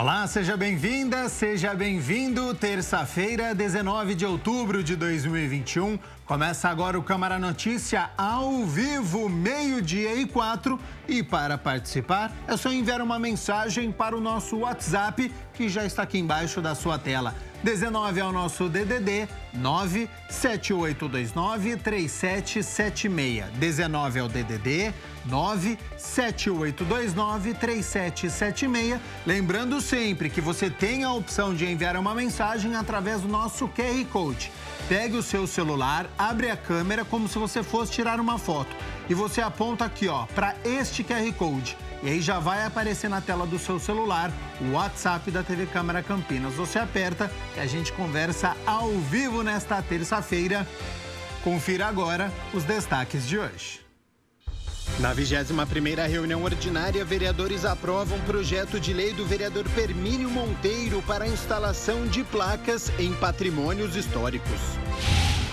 Olá, seja bem-vinda, seja bem-vindo. Terça-feira, 19 de outubro de 2021. Começa agora o Câmara Notícia ao vivo, 12:04. E para participar, é só enviar uma mensagem para o nosso WhatsApp, que já está aqui embaixo da sua tela. 19 é o nosso DDD 97829-3776. 19 é o DDD 97829-3776. Lembrando sempre que você tem a opção de enviar uma mensagem através do nosso QR Code. Pegue o seu celular, abre a câmera como se você fosse tirar uma foto. E você aponta aqui, ó, para este QR Code. E aí já vai aparecer na tela do seu celular o WhatsApp da TV Câmara Campinas. Você aperta e a gente conversa ao vivo nesta terça-feira. Confira agora os destaques de hoje. Na 21ª reunião ordinária, vereadores aprovam projeto de lei do vereador Permínio Monteiro para a instalação de placas em patrimônios históricos.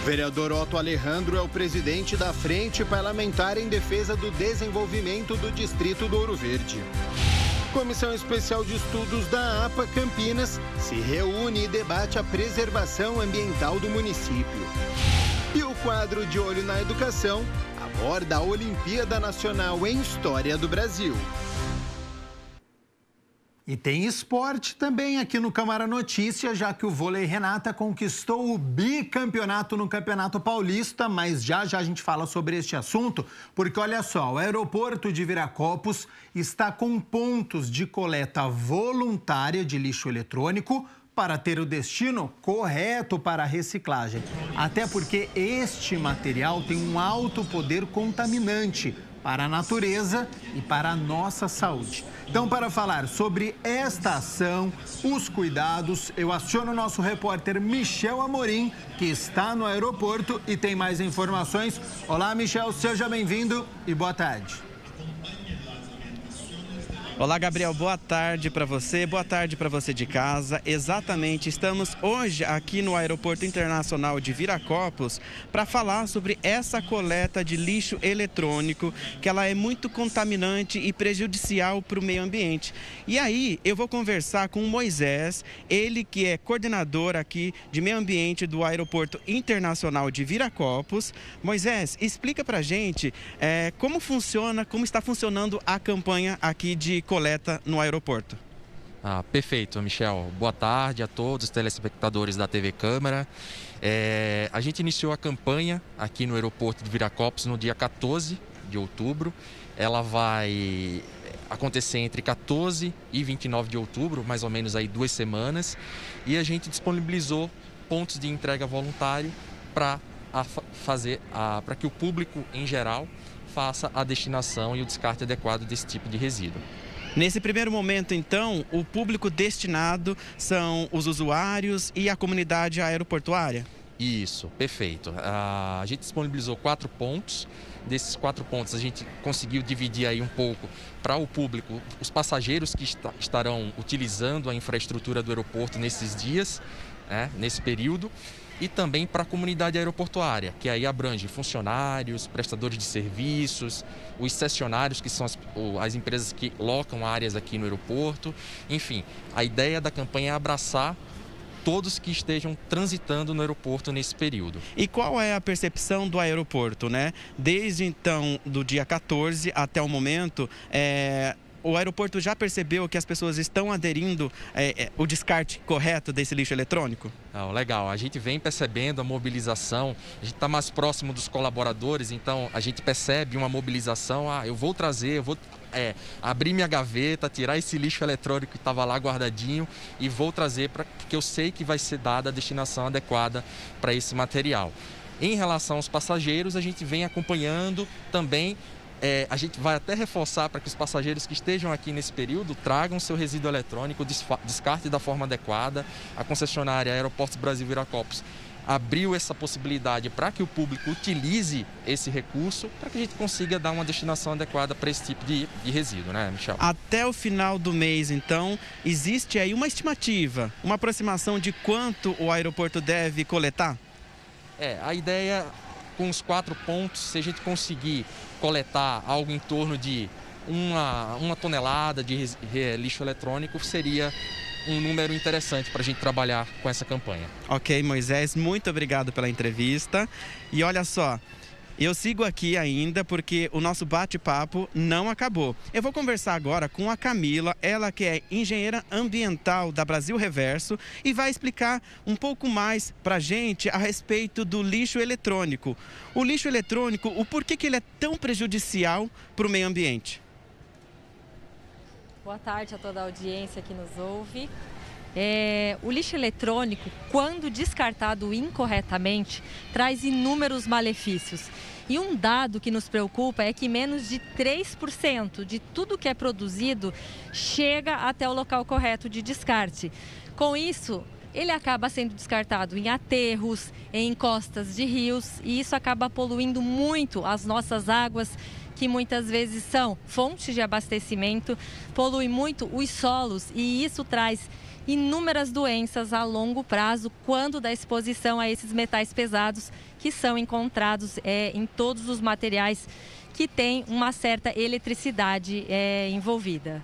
O vereador Otto Alejandro é o presidente da Frente Parlamentar em Defesa do Desenvolvimento do Distrito do Ouro Verde. Comissão Especial de Estudos da APA Campinas se reúne e debate a preservação ambiental do município. E o quadro De Olho na Educação aborda a Olimpíada Nacional em História do Brasil. E tem esporte também aqui no Câmara Notícia, já que o Vôlei Renata conquistou o bicampeonato no Campeonato Paulista, mas já a gente fala sobre este assunto, porque olha só, o aeroporto de Viracopos está com pontos de coleta voluntária de lixo eletrônico para ter o destino correto para a reciclagem. Até porque este material tem um alto poder contaminante para a natureza e para a nossa saúde. Então, para falar sobre esta ação, os cuidados, eu aciono o nosso repórter Michel Amorim, que está no aeroporto e tem mais informações. Olá, Michel, seja bem-vindo e boa tarde. Olá, Gabriel, boa tarde para você de casa. Exatamente, estamos hoje aqui no Aeroporto Internacional de Viracopos para falar sobre essa coleta de lixo eletrônico, que ela é muito contaminante e prejudicial para o meio ambiente. E aí, eu vou conversar com o Moisés, ele que é coordenador aqui de meio ambiente do Aeroporto Internacional de Viracopos. Moisés, explica para a gente como está funcionando a campanha aqui de coleta no aeroporto. Perfeito, Michel. Boa tarde a todos os telespectadores da TV Câmara. A gente iniciou a campanha aqui no aeroporto de Viracopos no dia 14 de outubro. Ela vai acontecer entre 14 e 29 de outubro, mais ou menos aí 2 semanas. E a gente disponibilizou pontos de entrega voluntário para que o público em geral faça a destinação e o descarte adequado desse tipo de resíduo. Nesse primeiro momento, então, o público destinado são os usuários e a comunidade aeroportuária? Isso, perfeito. A gente disponibilizou 4 pontos. Desses 4 pontos, a gente conseguiu dividir aí um pouco para o público, os passageiros que estarão utilizando a infraestrutura do aeroporto nesses dias, nesse período. E também para a comunidade aeroportuária, que aí abrange funcionários, prestadores de serviços, os cessionários, que são as empresas que locam áreas aqui no aeroporto. Enfim, a ideia da campanha é abraçar todos que estejam transitando no aeroporto nesse período. E qual é a percepção do aeroporto, né? Desde então, do dia 14 até o momento, o aeroporto já percebeu que as pessoas estão aderindo o descarte correto desse lixo eletrônico? Legal, a gente vem percebendo a mobilização, a gente está mais próximo dos colaboradores, então a gente percebe uma mobilização, eu vou abrir minha gaveta, tirar esse lixo eletrônico que estava lá guardadinho e vou trazer, porque eu sei que vai ser dada a destinação adequada para esse material. Em relação aos passageiros, a gente vem acompanhando também. A gente vai até reforçar para que os passageiros que estejam aqui nesse período tragam seu resíduo eletrônico, descarte da forma adequada. A concessionária Aeroportos Brasil Viracopos abriu essa possibilidade para que o público utilize esse recurso, para que a gente consiga dar uma destinação adequada para esse tipo de resíduo, né, Michel? Até o final do mês, então, existe aí uma estimativa, uma aproximação de quanto o aeroporto deve coletar? A ideia, com os 4 pontos, se a gente conseguir coletar algo em torno de uma tonelada de lixo eletrônico seria um número interessante para a gente trabalhar com essa campanha. Ok, Moisés, muito obrigado pela entrevista. E olha só, eu sigo aqui ainda porque o nosso bate-papo não acabou. Eu vou conversar agora com a Camila, ela que é engenheira ambiental da Brasil Reverso e vai explicar um pouco mais para a gente a respeito do lixo eletrônico. O lixo eletrônico, o porquê que ele é tão prejudicial para o meio ambiente? Boa tarde a toda a audiência que nos ouve. O lixo eletrônico, quando descartado incorretamente, traz inúmeros malefícios. E um dado que nos preocupa é que menos de 3% de tudo que é produzido chega até o local correto de descarte. Com isso, ele acaba sendo descartado em aterros, em encostas de rios, e isso acaba poluindo muito as nossas águas, que muitas vezes são fontes de abastecimento, polui muito os solos, e isso traz inúmeras doenças a longo prazo quando da exposição a esses metais pesados que são encontrados em todos os materiais que têm uma certa eletricidade envolvida.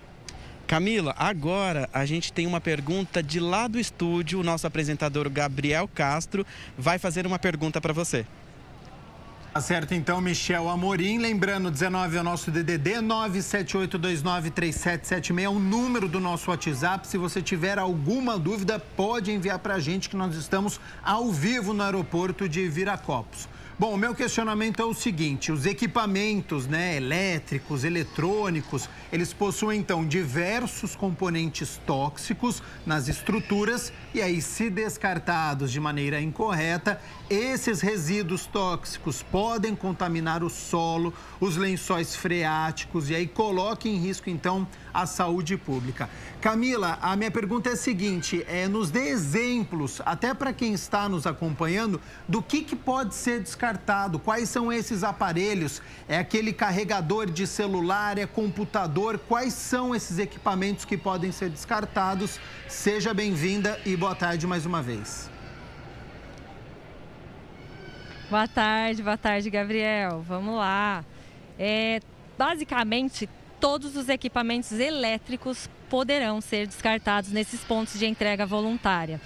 Camila, agora a gente tem uma pergunta de lá do estúdio. O nosso apresentador Gabriel Castro vai fazer uma pergunta para você. Tá certo, então, Michel Amorim. Lembrando, 19 é o nosso DDD, 978293776 é o número do nosso WhatsApp. Se você tiver alguma dúvida, pode enviar para a gente, que nós estamos ao vivo no aeroporto de Viracopos. Bom, o meu questionamento é o seguinte: os equipamentos, elétricos, eletrônicos, eles possuem, então, diversos componentes tóxicos nas estruturas e aí, se descartados de maneira incorreta, esses resíduos tóxicos podem contaminar o solo, os lençóis freáticos e aí coloca em risco, então, a saúde pública. Camila, a minha pergunta é a seguinte: nos dê exemplos, até para quem está nos acompanhando, do que pode ser descartado, quais são esses aparelhos, é aquele carregador de celular, é computador, quais são esses equipamentos que podem ser descartados? Seja bem-vinda e boa tarde mais uma vez. Boa tarde, Gabriel. Vamos lá. Basicamente, todos os equipamentos elétricos poderão ser descartados nesses pontos de entrega voluntária.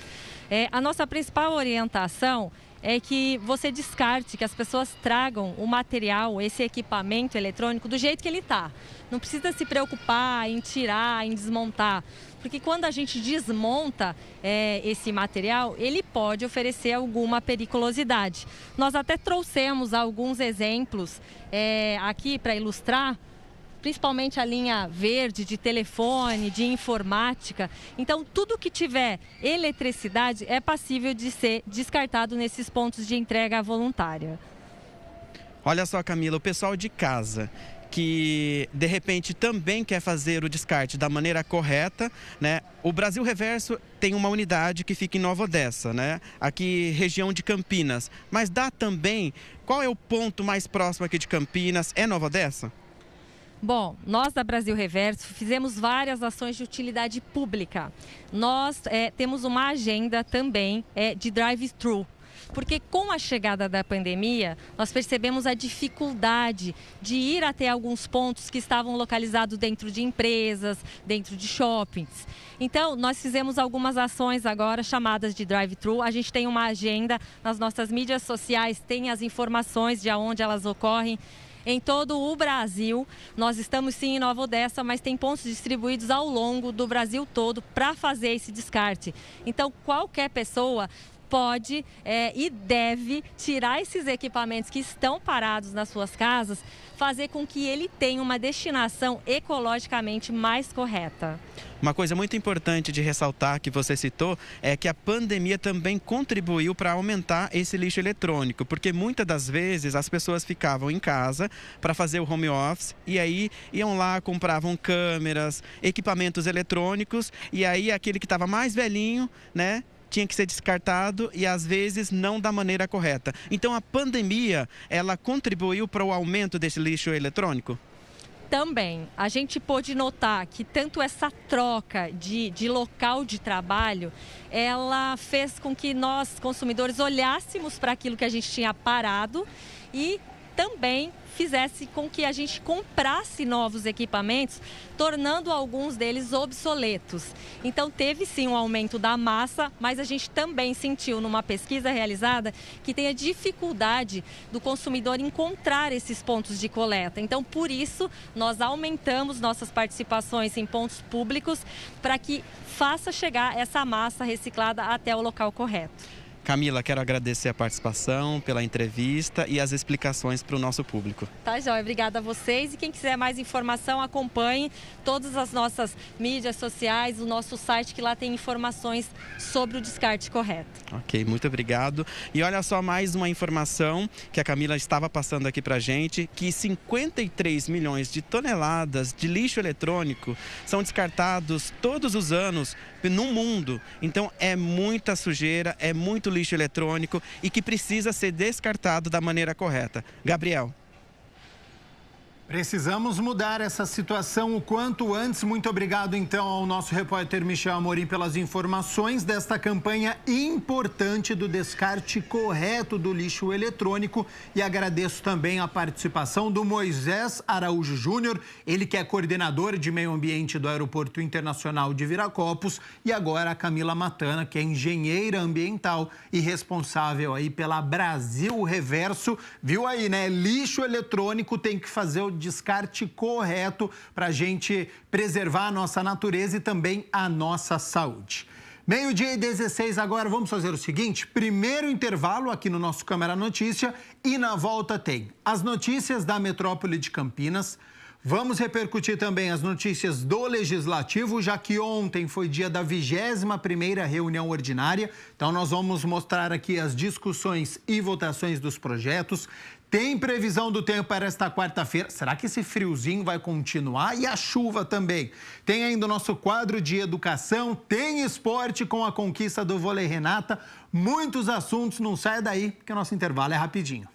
A nossa principal orientação é que você descarte, que as pessoas tragam o material, esse equipamento eletrônico do jeito que ele está. Não precisa se preocupar em tirar, em desmontar, porque quando a gente desmonta esse material, ele pode oferecer alguma periculosidade. Nós até trouxemos alguns exemplos aqui para ilustrar, principalmente a linha verde de telefone, de informática. Então, tudo que tiver eletricidade é passível de ser descartado nesses pontos de entrega voluntária. Olha só, Camila, o pessoal de casa que de repente também quer fazer o descarte da maneira correta, né? O Brasil Reverso tem uma unidade que fica em Nova Odessa, né? Aqui região de Campinas. Mas dá também, qual é o ponto mais próximo aqui de Campinas? É Nova Odessa? Bom, nós da Brasil Reverso fizemos várias ações de utilidade pública. Nós temos uma agenda também de drive-thru. Porque com a chegada da pandemia, nós percebemos a dificuldade de ir até alguns pontos que estavam localizados dentro de empresas, dentro de shoppings. Então, nós fizemos algumas ações agora chamadas de drive-thru. A gente tem uma agenda nas nossas mídias sociais, tem as informações de onde elas ocorrem. Em todo o Brasil, nós estamos sim em Nova Odessa, mas tem pontos distribuídos ao longo do Brasil todo para fazer esse descarte. Então, qualquer pessoa pode e deve tirar esses equipamentos que estão parados nas suas casas, fazer com que ele tenha uma destinação ecologicamente mais correta. Uma coisa muito importante de ressaltar que você citou é que a pandemia também contribuiu para aumentar esse lixo eletrônico, porque muitas das vezes as pessoas ficavam em casa para fazer o home office e aí iam lá, compravam câmeras, equipamentos eletrônicos e aí aquele que estava mais velhinho, né, tinha que ser descartado e às vezes não da maneira correta. Então a pandemia, ela contribuiu para o aumento desse lixo eletrônico? Também, a gente pôde notar que tanto essa troca de local de trabalho, ela fez com que nós, consumidores, olhássemos para aquilo que a gente tinha parado e também fizesse com que a gente comprasse novos equipamentos, tornando alguns deles obsoletos. Então teve sim um aumento da massa, mas a gente também sentiu numa pesquisa realizada que tem a dificuldade do consumidor encontrar esses pontos de coleta. Então por isso nós aumentamos nossas participações em pontos públicos para que faça chegar essa massa reciclada até o local correto. Camila, quero agradecer a participação, pela entrevista e as explicações para o nosso público. Tá, joia. Obrigada a vocês. E quem quiser mais informação, acompanhe todas as nossas mídias sociais, o nosso site, que lá tem informações sobre o descarte correto. Ok, muito obrigado. E olha só mais uma informação que a Camila estava passando aqui para a gente, que 53 milhões de toneladas de lixo eletrônico são descartados todos os anos no mundo. Então é muita sujeira, é muito lixo eletrônico e que precisa ser descartado da maneira correta. Gabriel. Precisamos mudar essa situação o quanto antes. Muito obrigado, então, ao nosso repórter Michel Amorim pelas informações desta campanha importante do descarte correto do lixo eletrônico. E agradeço também a participação do Moisés Araújo Júnior, ele que é coordenador de meio ambiente do Aeroporto Internacional de Viracopos, e agora a Camila Matana, que é engenheira ambiental e responsável aí pela Brasil Reverso. Viu aí, né? Lixo eletrônico tem que fazer o descarte correto para a gente preservar a nossa natureza e também a nossa saúde. 12h16 agora, vamos fazer o seguinte, primeiro intervalo aqui no nosso Câmara Notícia e na volta tem as notícias da metrópole de Campinas. Vamos repercutir também as notícias do Legislativo, já que ontem foi dia da 21ª reunião ordinária. Então nós vamos mostrar aqui as discussões e votações dos projetos. Tem previsão do tempo para esta quarta-feira. Será que esse friozinho vai continuar? E a chuva também. Tem ainda o nosso quadro de educação, tem esporte com a conquista do vôlei Renata. Muitos assuntos, não saia daí, porque o nosso intervalo é rapidinho.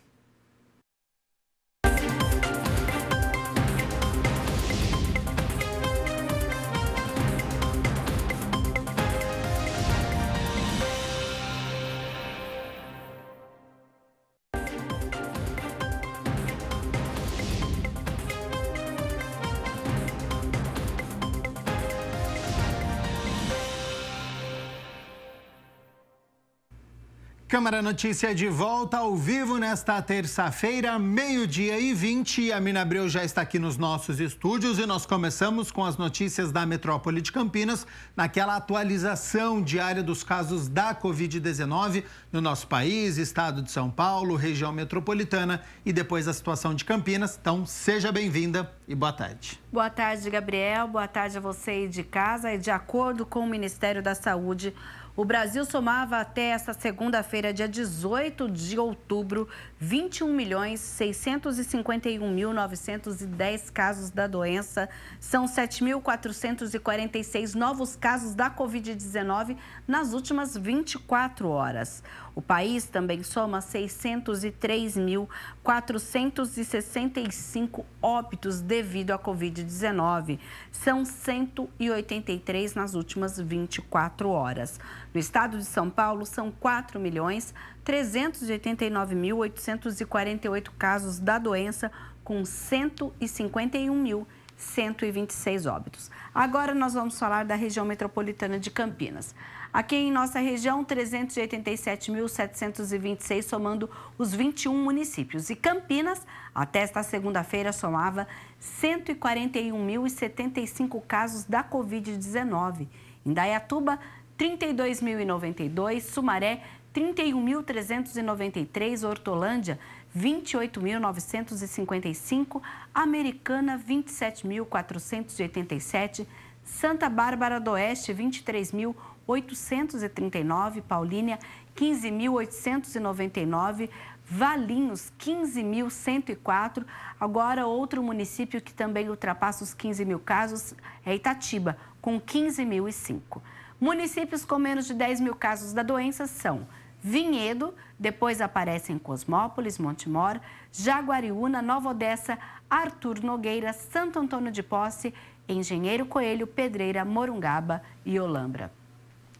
Câmara Notícia de volta ao vivo nesta terça-feira, 12h20. A Mina Abreu já está aqui nos nossos estúdios e nós começamos com as notícias da metrópole de Campinas, naquela atualização diária dos casos da Covid-19 no nosso país, estado de São Paulo, região metropolitana e depois a situação de Campinas. Então, seja bem-vinda e boa tarde. Boa tarde, Gabriel. Boa tarde a você aí de casa. E de acordo com o Ministério da Saúde, o Brasil somava até esta segunda-feira, dia 18 de outubro, 21.651.910 casos da doença. São 7.446 novos casos da Covid-19 nas últimas 24 horas. O país também soma 603.465 óbitos devido à Covid-19. São 183 nas últimas 24 horas. No estado de São Paulo, são 4.389.848 casos da doença, com 151.126 óbitos. Agora nós vamos falar da região metropolitana de Campinas. Aqui em nossa região, 387.726, somando os 21 municípios. E Campinas, até esta segunda-feira, somava 141.075 casos da Covid-19. Indaiatuba, 32.092, Sumaré, 31.393, Hortolândia, 28.955, Americana, 27.487, Santa Bárbara do Oeste, 23.839, Paulínia, 15.899, Valinhos, 15.104. Agora, outro município que também ultrapassa os 15 mil casos é Itatiba, com 15.005. Municípios com menos de 10 mil casos da doença são Vinhedo, depois aparecem Cosmópolis, Montemor, Jaguariúna, Nova Odessa, Arthur Nogueira, Santo Antônio de Posse, Engenheiro Coelho, Pedreira, Morungaba e Olambra.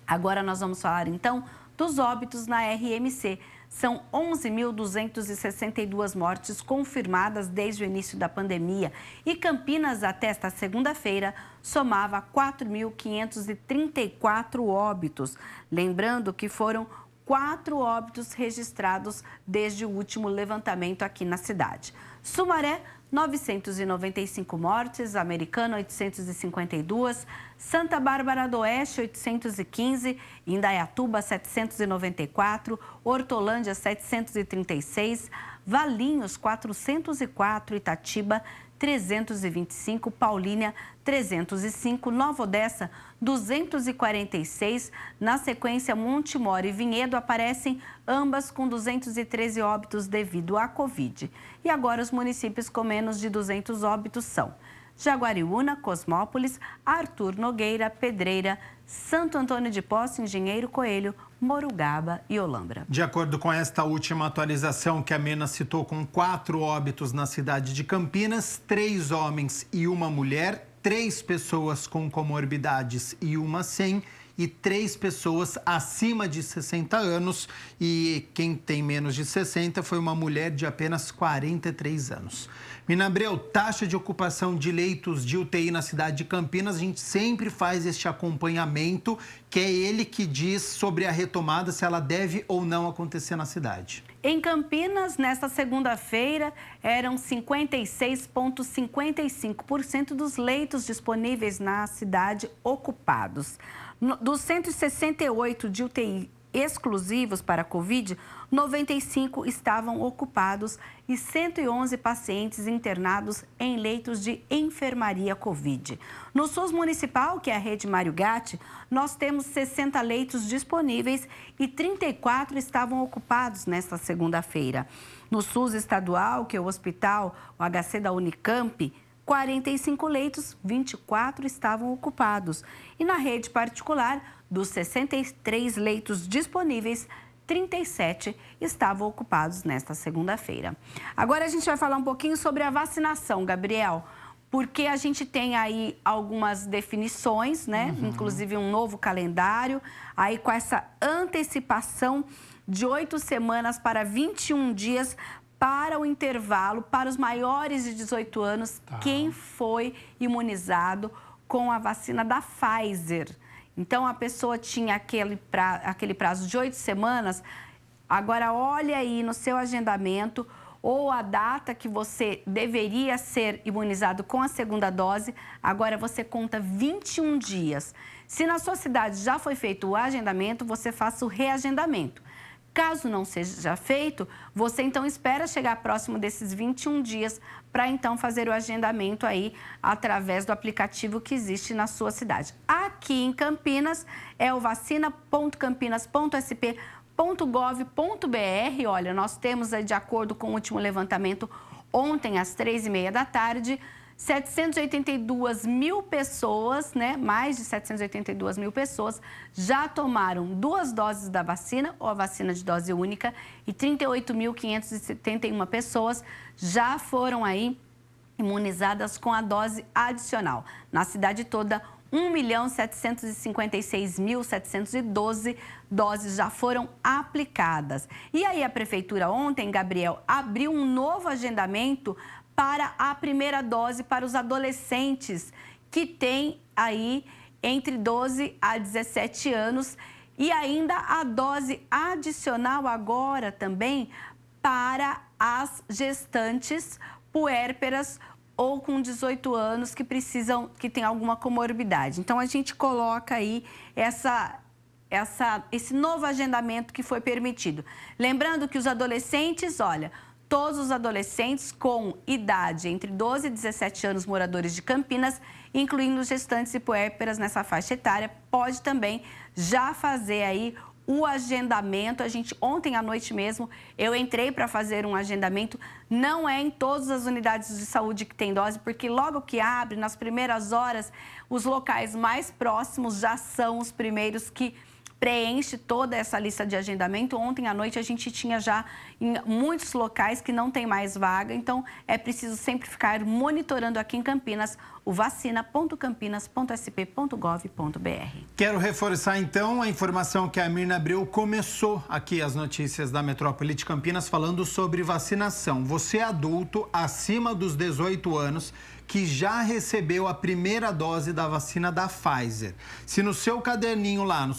Agora nós vamos falar então dos óbitos na RMC. São 11.262 mortes confirmadas desde o início da pandemia. E Campinas, até esta segunda-feira, somava 4.534 óbitos. Lembrando que foram 4 óbitos registrados desde o último levantamento aqui na cidade. Sumaré, 995 mortes, Americana, 852, Santa Bárbara do Oeste, 815, Indaiatuba, 794, Hortolândia, 736, Valinhos, 404, Itatiba, 325, Paulínia, 305, Nova Odessa, 246. Na sequência, Montemor e Vinhedo aparecem ambas com 213 óbitos devido à Covid. E agora os municípios com menos de 200 óbitos são Jaguariúna, Cosmópolis, Arthur Nogueira, Pedreira, Santo Antônio de Posse, Engenheiro Coelho, Morugaba e Olambra. De acordo com esta última atualização que a Mena citou, com 4 óbitos na cidade de Campinas, 3 homens e uma mulher, 3 pessoas com comorbidades e uma sem, e 3 pessoas acima de 60 anos. E quem tem menos de 60 foi uma mulher de apenas 43 anos. Mina Abreu, taxa de ocupação de leitos de UTI na cidade de Campinas, a gente sempre faz este acompanhamento, que é ele que diz sobre a retomada, se ela deve ou não acontecer na cidade. Em Campinas, nesta segunda-feira, eram 56,55% dos leitos disponíveis na cidade ocupados. Dos 168 de UTI exclusivos para a Covid, 95 estavam ocupados e 111 pacientes internados em leitos de enfermaria Covid. No SUS municipal, que é a rede Mário Gatti, nós temos 60 leitos disponíveis e 34 estavam ocupados nesta segunda-feira. No SUS estadual, que é o hospital, o HC da Unicamp, 45 leitos, 24 estavam ocupados. E na rede particular, dos 63 leitos disponíveis, 37 estavam ocupados nesta segunda-feira. Agora a gente vai falar um pouquinho sobre a vacinação, Gabriel, porque a gente tem aí algumas definições, né? Inclusive um novo calendário, aí com essa antecipação de 8 semanas para 21 dias para o intervalo, para os maiores de 18 anos, quem foi imunizado com a vacina da Pfizer. Então, a pessoa tinha aquele prazo de 8 semanas. Agora, olha aí no seu agendamento ou a data que você deveria ser imunizado com a segunda dose. Agora, você conta 21 dias. Se na sua cidade já foi feito o agendamento, você faça o reagendamento. Caso não seja feito, você então espera chegar próximo desses 21 dias para então fazer o agendamento aí através do aplicativo que existe na sua cidade. Aqui em Campinas é o vacina.campinas.sp.gov.br. Olha, nós temos aí, de acordo com o último levantamento, ontem às 3h30 da tarde, 782 mil pessoas, né? Mais de 782 mil pessoas já tomaram 2 doses da vacina ou a vacina de dose única e 38.571 pessoas já foram aí imunizadas com a dose adicional. Na cidade toda, 1.756.712 doses já foram aplicadas. E aí a prefeitura ontem, Gabriel, abriu um novo agendamento para a primeira dose para os adolescentes que têm aí entre 12 a 17 anos e ainda a dose adicional agora também para as gestantes puérperas ou com 18 anos que têm alguma comorbidade. Então, a gente coloca aí esse novo agendamento que foi permitido. Lembrando que os adolescentes, olha, todos os adolescentes com idade entre 12 e 17 anos moradores de Campinas, incluindo gestantes e puérperas nessa faixa etária, pode também já fazer aí o agendamento. Ontem à noite mesmo, eu entrei para fazer um agendamento. Não é em todas as unidades de saúde que tem dose, porque logo que abre, nas primeiras horas, os locais mais próximos já são os primeiros que preenche toda essa lista de agendamento. Ontem à noite a gente tinha já em muitos locais que não tem mais vaga, então é preciso sempre ficar monitorando aqui em Campinas o vacina.campinas.sp.gov.br. Quero reforçar então a informação que a Mirna Abreu começou aqui as notícias da Metrópole de Campinas falando sobre vacinação. Você adulto acima dos 18 anos que já recebeu a primeira dose da vacina da Pfizer. Se no seu caderninho lá, na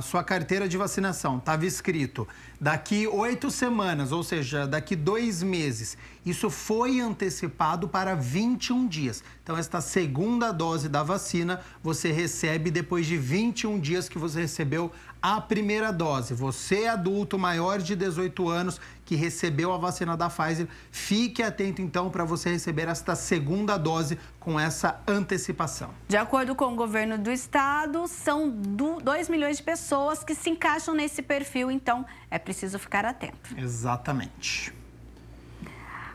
sua carteira de vacinação, estava escrito daqui 8 semanas, ou seja, daqui 2 meses, isso foi antecipado para 21 dias. Então, esta segunda dose da vacina você recebe depois de 21 dias que você recebeu a primeira dose. Você, adulto maior de 18 anos, que recebeu a vacina da Pfizer, fique atento então para você receber esta segunda dose com essa antecipação. De acordo com o governo do estado, são 2 milhões de pessoas que se encaixam nesse perfil, então é preciso ficar atento. Exatamente.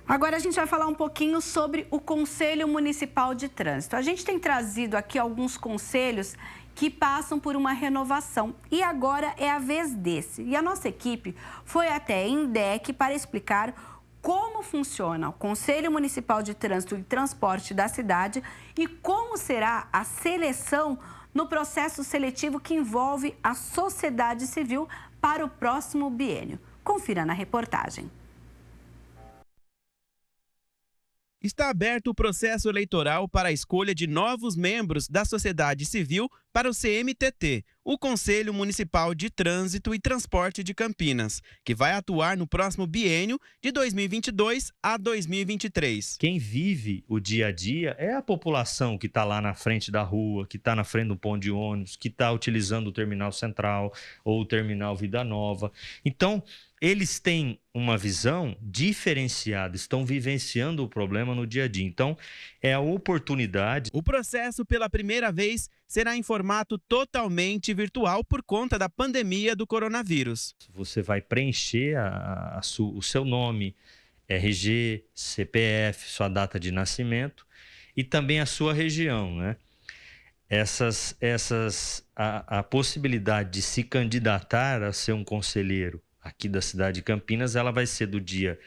Agora a gente vai falar um pouquinho sobre o Conselho Municipal de Trânsito. A gente tem trazido aqui alguns conselhos que passam por uma renovação e agora é a vez desse. E a nossa equipe foi até a INDEC para explicar como funciona o Conselho Municipal de Trânsito e Transporte da cidade e como será a seleção no processo seletivo que envolve a sociedade civil para o próximo biênio. Confira na reportagem. Está aberto o processo eleitoral para a escolha de novos membros da sociedade civil para o CMTT, o Conselho Municipal de Trânsito e Transporte de Campinas, que vai atuar no próximo biênio de 2022 a 2023. Quem vive o dia a dia é a população que está lá na frente da rua, que está na frente do ponto de ônibus, que está utilizando o Terminal Central ou o Terminal Vida Nova. Então, eles têm uma visão diferenciada, estão vivenciando o problema no dia a dia. Então, é a oportunidade. O processo, pela primeira vez, será em formato totalmente virtual por conta da pandemia do coronavírus. Você vai preencher o seu nome, RG, CPF, sua data de nascimento e também a sua região, né? A possibilidade de se candidatar a ser um conselheiro aqui da cidade de Campinas, ela vai ser do dia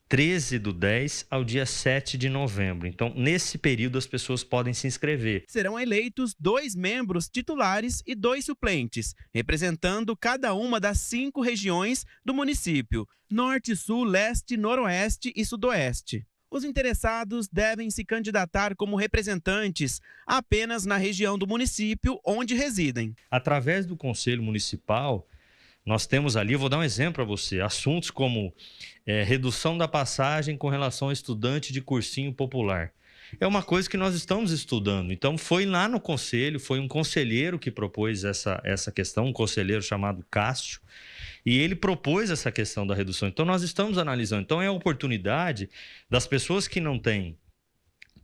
13/10 ao dia 7 de novembro. Então, nesse período, as pessoas podem se inscrever. Serão eleitos 2 membros titulares e 2 suplentes, representando cada uma das 5 regiões do município: Norte, Sul, Leste, Noroeste e Sudoeste. Os interessados devem se candidatar como representantes apenas na região do município onde residem. Através do Conselho Municipal, nós temos ali, eu vou dar um exemplo para você, assuntos como redução da passagem com relação ao estudante de cursinho popular. É uma coisa que nós estamos estudando. Então, foi lá no conselho, foi um conselheiro que propôs essa questão, um conselheiro chamado Cássio, e ele propôs essa questão da redução. Então, nós estamos analisando. Então, é a oportunidade das pessoas que não têm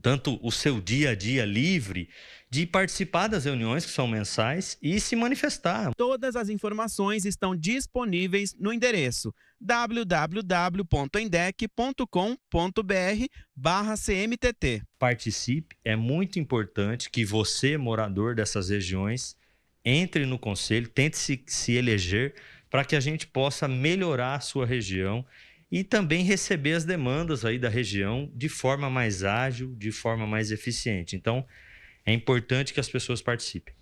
tanto o seu dia a dia livre, de participar das reuniões que são mensais e se manifestar. Todas as informações estão disponíveis no endereço www.indec.com.br/CMTT. Participe, é muito importante que você, morador dessas regiões, entre no conselho, tente se eleger para que a gente possa melhorar a sua região e também receber as demandas aí da região de forma mais ágil, de forma mais eficiente. Então, é importante que as pessoas participem.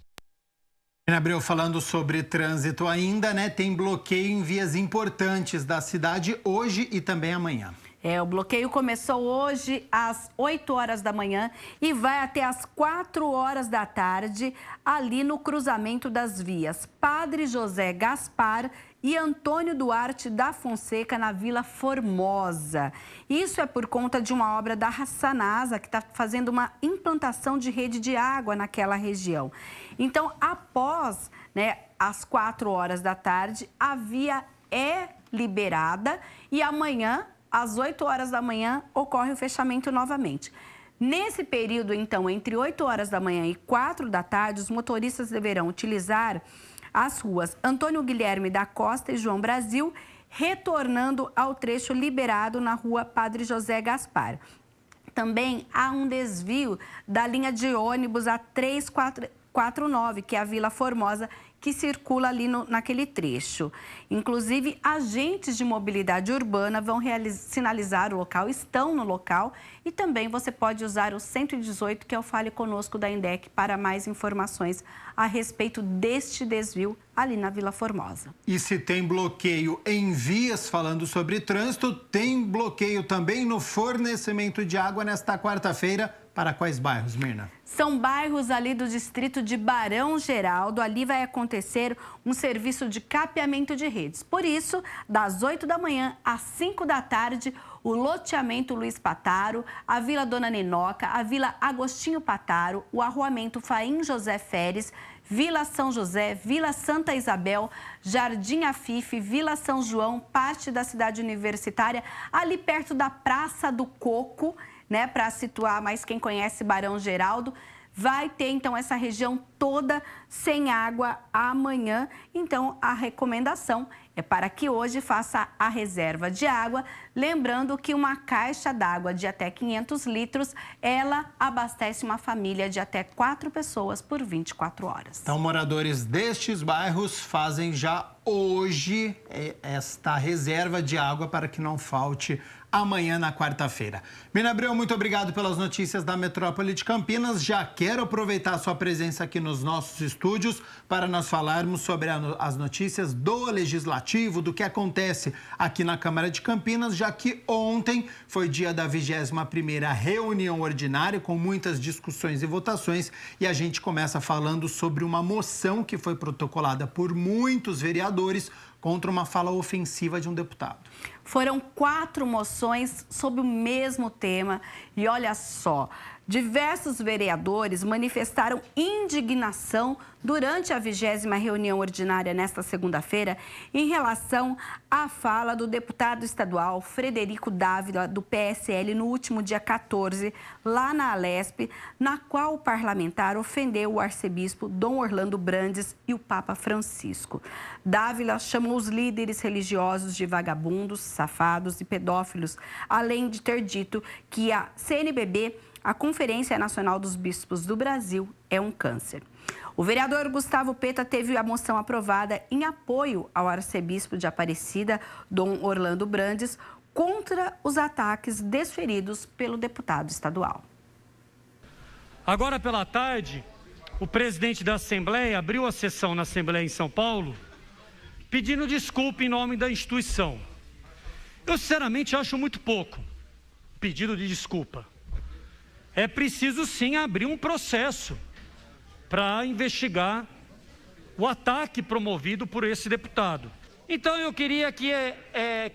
Abreu, falando sobre trânsito ainda, né? Tem bloqueio em vias importantes da cidade hoje e também amanhã. O bloqueio começou hoje às 8 horas da manhã e vai até às 4 horas da tarde, ali no cruzamento das vias Padre José Gaspar e Antônio Duarte da Fonseca, na Vila Formosa. Isso é por conta de uma obra da Sanasa, que está fazendo uma implantação de rede de água naquela região. Então, após as 4 horas da tarde, a via é liberada e amanhã, às 8 horas da manhã, ocorre o fechamento novamente. Nesse período, então, entre 8 horas da manhã e 4 da tarde, os motoristas deverão utilizar as ruas Antônio Guilherme da Costa e João Brasil, retornando ao trecho liberado na rua Padre José Gaspar. Também há um desvio da linha de ônibus a 349, que é a Vila Formosa, que circula ali naquele trecho. Inclusive, agentes de mobilidade urbana vão sinalizar o local, estão no local, e também você pode usar o 118, que é o Fale Conosco da INDEC, para mais informações a respeito deste desvio ali na Vila Formosa. E se tem bloqueio em vias, falando sobre trânsito, tem bloqueio também no fornecimento de água nesta quarta-feira. Para quais bairros, Mirna? São bairros ali do distrito de Barão Geraldo. Ali vai acontecer um serviço de capeamento de redes. Por isso, das 8 da manhã às 5 da tarde, o loteamento Luiz Pataro, a Vila Dona Ninoca, a Vila Agostinho Pataro, o arruamento Faim José Feres, Vila São José, Vila Santa Isabel, Jardim Afife, Vila São João, parte da cidade universitária, ali perto da Praça do Coco, né, para situar mais quem conhece Barão Geraldo, vai ter então essa região toda sem água amanhã. Então a recomendação é para que hoje faça a reserva de água, lembrando que uma caixa d'água de até 500 litros, ela abastece uma família de até 4 pessoas por 24 horas. Então, moradores destes bairros fazem já hoje esta reserva de água para que não falte amanhã na quarta-feira. Mirna Abreu, muito obrigado pelas notícias da Metrópole de Campinas. Já quero aproveitar a sua presença aqui nos nossos estúdios para nós falarmos sobre as notícias do Legislativo, do que acontece aqui na Câmara de Campinas, já que ontem foi dia da 21ª reunião ordinária, com muitas discussões e votações, e a gente começa falando sobre uma moção que foi protocolada por muitos vereadores contra uma fala ofensiva de um deputado. Foram 4 moções sobre o mesmo tema e olha só, diversos vereadores manifestaram indignação durante a 20ª reunião ordinária nesta segunda-feira em relação à fala do deputado estadual Frederico Dávila, do PSL, no último dia 14, lá na Alesp, na qual o parlamentar ofendeu o arcebispo Dom Orlando Brandes e o Papa Francisco. Dávila chamou os líderes religiosos de vagabundos, safados e pedófilos, além de ter dito que a CNBB, a Conferência Nacional dos Bispos do Brasil, é um câncer. O vereador Gustavo Peta teve a moção aprovada em apoio ao arcebispo de Aparecida, Dom Orlando Brandes, contra os ataques desferidos pelo deputado estadual. Agora pela tarde, o presidente da Assembleia abriu a sessão na Assembleia em São Paulo, pedindo desculpa em nome da instituição. Eu, sinceramente, acho muito pouco pedido de desculpa. É preciso, sim, abrir um processo para investigar o ataque promovido por esse deputado. Então, eu queria que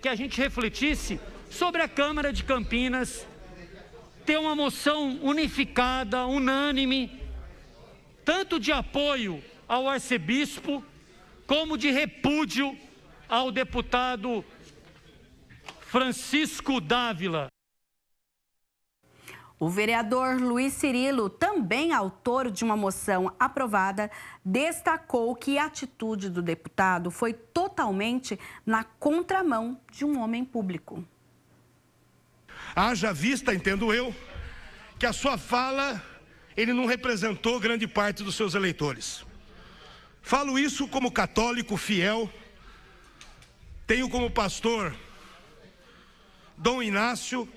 a gente refletisse sobre a Câmara de Campinas ter uma moção unificada, unânime, tanto de apoio ao arcebispo, como de repúdio ao deputado Francisco Dávila. O vereador Luiz Cirilo, também autor de uma moção aprovada, destacou que a atitude do deputado foi totalmente na contramão de um homem público. Haja vista, entendo eu, que a sua fala, ele não representou grande parte dos seus eleitores. Falo isso como católico fiel, tenho como pastor Dom Inácio,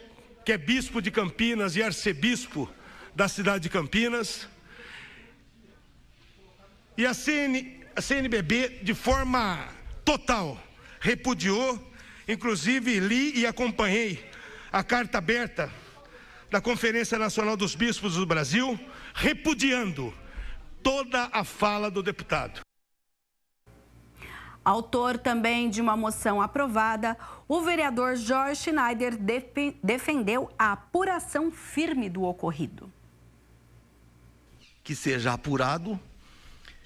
que é bispo de Campinas e arcebispo da cidade de Campinas. E a CNBB, de forma total, repudiou, inclusive li e acompanhei a carta aberta da Conferência Nacional dos Bispos do Brasil, repudiando toda a fala do deputado. Autor também de uma moção aprovada, o vereador Jorge Schneider defendeu a apuração firme do ocorrido. Que seja apurado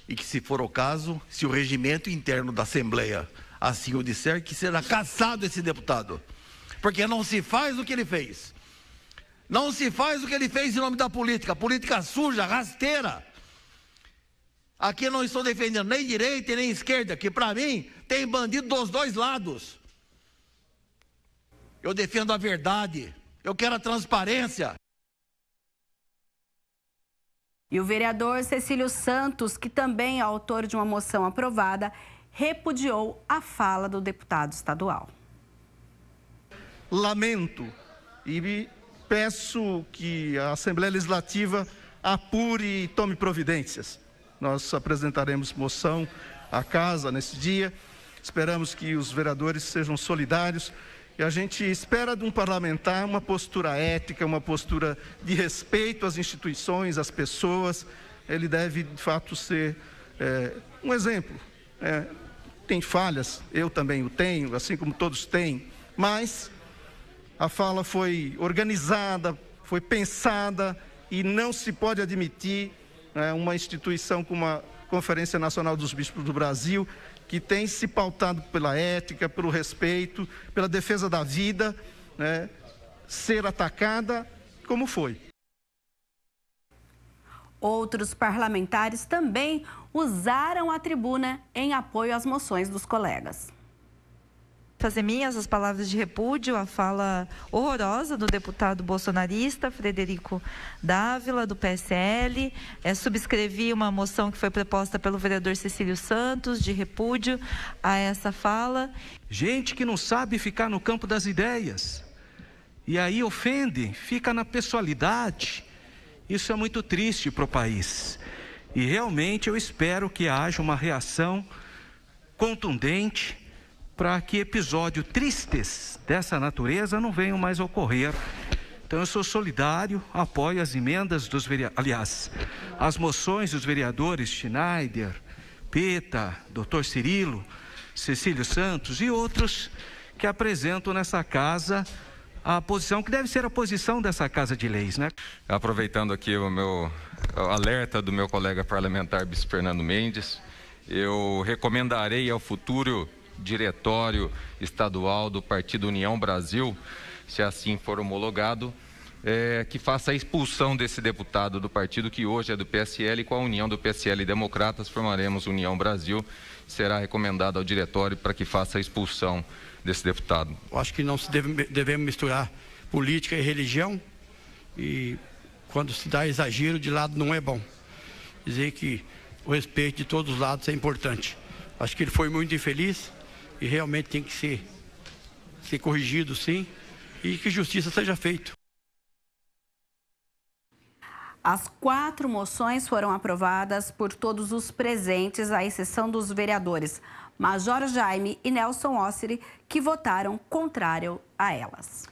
e que, se for o caso, se o regimento interno da Assembleia assim o disser, que seja cassado esse deputado. Porque não se faz o que ele fez. Não se faz o que ele fez em nome da política. Política suja, rasteira. Aqui eu não estou defendendo nem direita e nem esquerda, que para mim tem bandido dos dois lados. Eu defendo a verdade, eu quero a transparência. E o vereador Cecílio Santos, que também é autor de uma moção aprovada, repudiou a fala do deputado estadual. Lamento e peço que a Assembleia Legislativa apure e tome providências. Nós apresentaremos moção à casa nesse dia. Esperamos que os vereadores sejam solidários e a gente espera de um parlamentar uma postura ética, uma postura de respeito às instituições, às pessoas. Ele deve, de fato, ser um exemplo. Tem falhas, eu também o tenho, assim como todos têm, mas a fala foi organizada, foi pensada e não se pode admitir uma instituição como a Conferência Nacional dos Bispos do Brasil, que tem se pautado pela ética, pelo respeito, pela defesa da vida, ser atacada como foi. Outros parlamentares também usaram a tribuna em apoio às moções dos colegas. Fazer minhas as palavras de repúdio à fala horrorosa do deputado bolsonarista Frederico Dávila, do PSL. Subscrevi uma moção que foi proposta pelo vereador Cecílio Santos, de repúdio a essa fala. Gente que não sabe ficar no campo das ideias, e aí ofende, fica na pessoalidade. Isso é muito triste para o país. E realmente eu espero que haja uma reação contundente para que episódios tristes dessa natureza não venham mais a ocorrer. Então eu sou solidário, apoio as emendas dos vereadores, aliás, as moções dos vereadores Schneider, Peta, Dr. Cirilo, Cecílio Santos e outros que apresentam nessa casa a posição que deve ser a posição dessa Casa de Leis, né? Aproveitando aqui o alerta do meu colega parlamentar Bispo Fernando Mendes, eu recomendarei ao futuro diretório estadual do Partido União Brasil, se assim for homologado, que faça a expulsão desse deputado do partido que hoje é do PSL, e com a união do PSL e Democratas formaremos União Brasil. Será recomendado ao diretório para que faça a expulsão desse deputado. Eu acho que não se devemos misturar política e religião, e quando se dá exagero de lado não é bom. Dizer que o respeito de todos os lados é importante. Acho que ele foi muito infeliz e realmente tem que ser corrigido, sim, e que justiça seja feita. As 4 moções foram aprovadas por todos os presentes, à exceção dos vereadores Major Jaime e Nelson Ossiri, que votaram contrário a elas.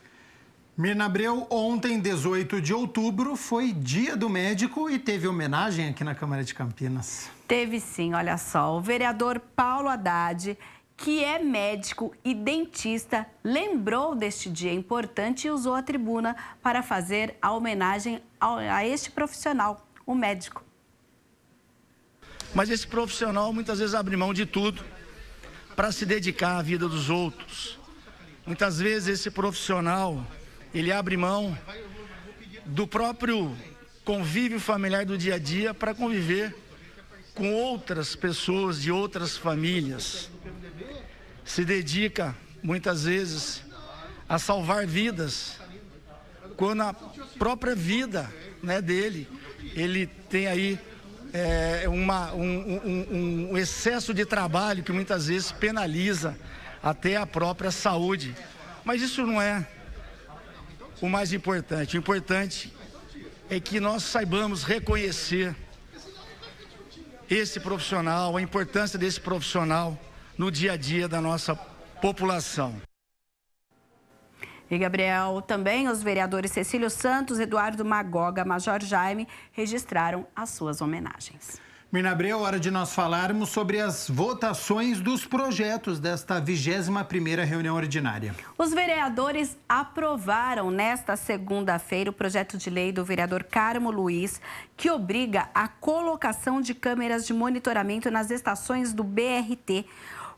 Mirna Abreu, ontem, 18 de outubro, foi Dia do Médico e teve homenagem aqui na Câmara de Campinas. Teve sim, olha só. O vereador Paulo Haddad, que é médico e dentista, lembrou deste dia importante e usou a tribuna para fazer a homenagem a este profissional, o médico. Mas esse profissional muitas vezes abre mão de tudo para se dedicar à vida dos outros. Muitas vezes esse profissional, ele abre mão do próprio convívio familiar do dia a dia para conviver com outras pessoas de outras famílias. Se dedica muitas vezes a salvar vidas, quando a própria vida, dele, ele tem aí um excesso de trabalho que muitas vezes penaliza até a própria saúde. Mas isso não é o mais importante. O importante é que nós saibamos reconhecer esse profissional, a importância desse profissional no dia a dia da nossa população. E, Gabriel, também os vereadores Cecílio Santos, Eduardo Magoga, Major Jaime registraram as suas homenagens. Mirna Abreu, hora de nós falarmos sobre as votações dos projetos desta 21ª reunião ordinária. Os vereadores aprovaram nesta segunda-feira o projeto de lei do vereador Carmo Luiz, que obriga a colocação de câmeras de monitoramento nas estações do BRT.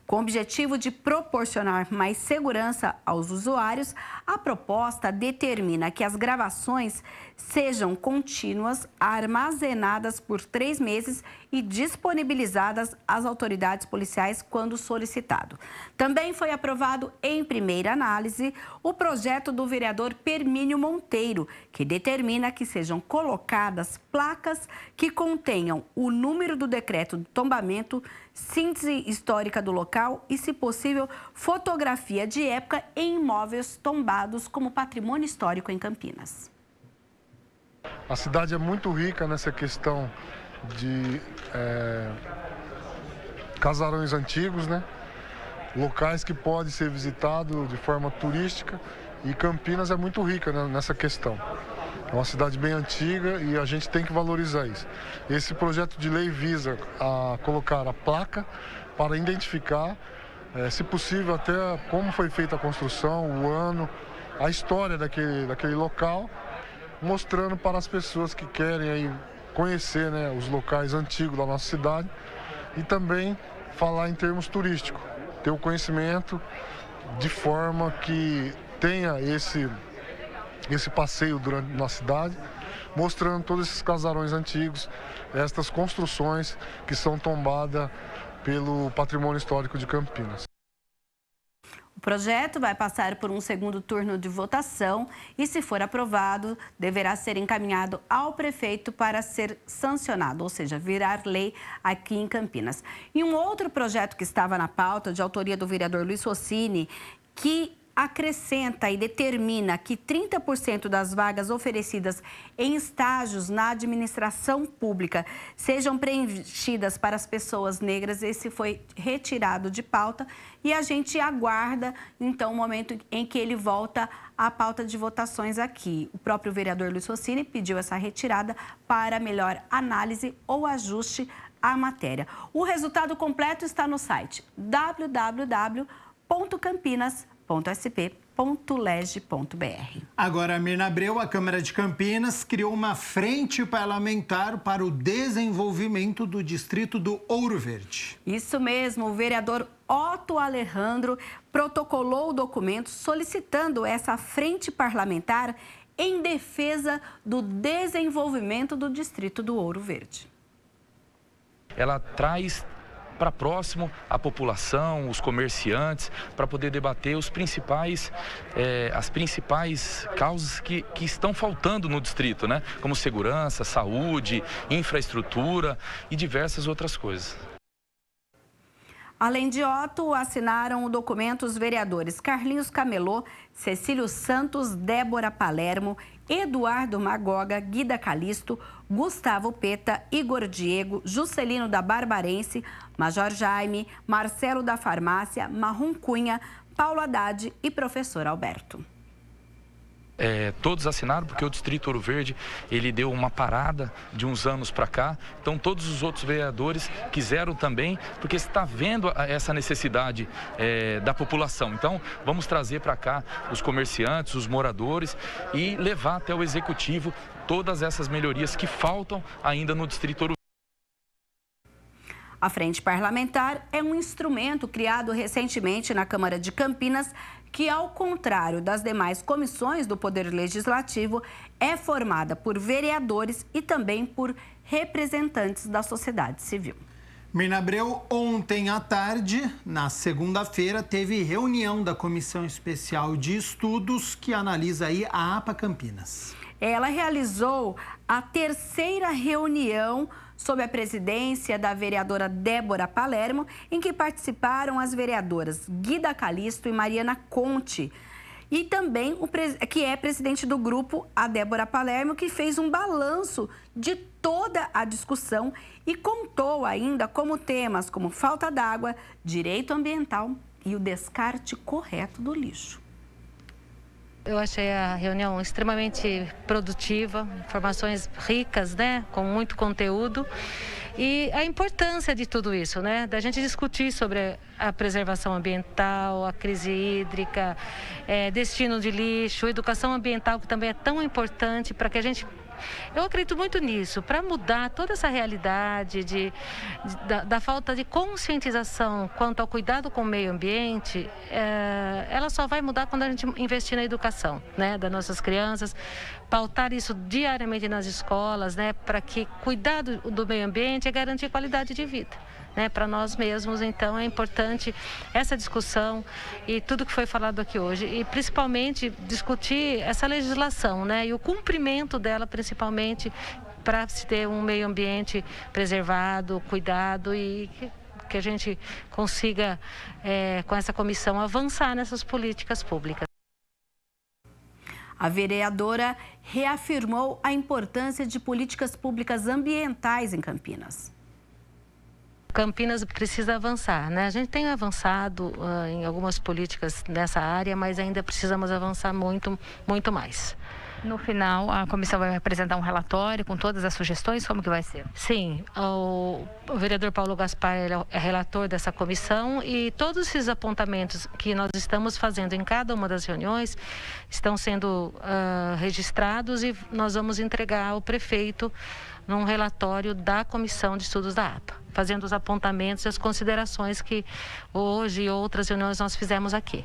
Com o objetivo de proporcionar mais segurança aos usuários, a proposta determina que as gravações sejam contínuas, armazenadas por 3 meses e disponibilizadas às autoridades policiais quando solicitado. Também foi aprovado em primeira análise o projeto do vereador Permínio Monteiro, que determina que sejam colocadas placas que contenham o número do decreto do tombamento, síntese histórica do local e, se possível, fotografia de época em imóveis tombados como patrimônio histórico em Campinas. A cidade é muito rica nessa questão de casarões antigos, né? Locais que podem ser visitados de forma turística, e Campinas é muito rica, né, nessa questão. É uma cidade bem antiga e a gente tem que valorizar isso. Esse projeto de lei visa a colocar a placa para identificar, se possível, até como foi feita a construção, o ano, a história daquele local, mostrando para as pessoas que querem aí conhecer, né, os locais antigos da nossa cidade, e também falar em termos turísticos, ter o conhecimento de forma que tenha esse passeio na cidade, mostrando todos esses casarões antigos, estas construções que são tombadas pelo patrimônio histórico de Campinas. O projeto vai passar por um segundo turno de votação e, se for aprovado, deverá ser encaminhado ao prefeito para ser sancionado, ou seja, virar lei aqui em Campinas. E um outro projeto que estava na pauta, de autoria do vereador Luiz Rossini, que acrescenta e determina que 30% das vagas oferecidas em estágios na administração pública sejam preenchidas para as pessoas negras. Esse foi retirado de pauta e a gente aguarda, então, o momento em que ele volta à pauta de votações aqui. O próprio vereador Luiz Rossini pediu essa retirada para melhor análise ou ajuste à matéria. O resultado completo está no site www.campinas.sp.leg.br. Agora, Mirna Abreu, a Câmara de Campinas criou uma frente parlamentar para o desenvolvimento do distrito do Ouro Verde. Isso mesmo, o vereador Otto Alejandro protocolou o documento solicitando essa frente parlamentar em defesa do desenvolvimento do distrito do Ouro Verde. Ela traz para próximo a população, os comerciantes, para poder debater as principais causas que estão faltando no distrito, né? Como segurança, saúde, infraestrutura e diversas outras coisas. Além de Otto, assinaram o documento os vereadores Carlinhos Camelô, Cecílio Santos, Débora Palermo, Eduardo Magoga, Guida Calisto, Gustavo Peta, Igor Diego, Juscelino da Barbarense, Major Jaime, Marcelo da Farmácia, Marrom Cunha, Paulo Haddad e Professor Alberto. Todos assinaram porque o Distrito Ouro Verde ele deu uma parada de uns anos para cá. Então todos os outros vereadores quiseram também, porque está vendo essa necessidade da população. Então vamos trazer para cá os comerciantes, os moradores e levar até o Executivo todas essas melhorias que faltam ainda no Distrito Ouro Verde. A Frente Parlamentar é um instrumento criado recentemente na Câmara de Campinas que, ao contrário das demais comissões do Poder Legislativo, é formada por vereadores e também por representantes da sociedade civil. Mirna Abreu, ontem à tarde, na segunda-feira, teve reunião da Comissão Especial de Estudos que analisa aí a APA Campinas. Ela realizou a terceira reunião sob a presidência da vereadora Débora Palermo, em que participaram as vereadoras Guida Calisto e Mariana Conte. E também que é presidente do grupo, a Débora Palermo, que fez um balanço de toda a discussão e contou ainda como temas como falta d'água, direito ambiental e o descarte correto do lixo. Eu achei a reunião extremamente produtiva, informações ricas, né, com muito conteúdo. E a importância de tudo isso, né, da gente discutir sobre a preservação ambiental, a crise hídrica, destino de lixo, educação ambiental, que também é tão importante para que a gente Eu acredito muito nisso, para mudar toda essa realidade da falta de conscientização quanto ao cuidado com o meio ambiente, ela só vai mudar quando a gente investir na educação, né, das nossas crianças, pautar isso diariamente nas escolas, né, para que cuidar do meio ambiente é garantir qualidade de vida, né, para nós mesmos. Então é importante essa discussão e tudo que foi falado aqui hoje, e principalmente discutir essa legislação, né, e o cumprimento dela, principalmente para se ter um meio ambiente preservado, cuidado, e que a gente consiga, com essa comissão, avançar nessas políticas públicas. A vereadora reafirmou a importância de políticas públicas ambientais em Campinas. Campinas precisa avançar, né? A gente tem avançado em algumas políticas nessa área, mas ainda precisamos avançar muito, muito mais. No final, a comissão vai apresentar um relatório com todas as sugestões, como que vai ser? Sim, o vereador Paulo Gaspar é relator dessa comissão, e todos esses apontamentos que nós estamos fazendo em cada uma das reuniões estão sendo registrados, e nós vamos entregar ao prefeito num relatório da Comissão de Estudos da APA, fazendo os apontamentos e as considerações que hoje e outras reuniões nós fizemos aqui.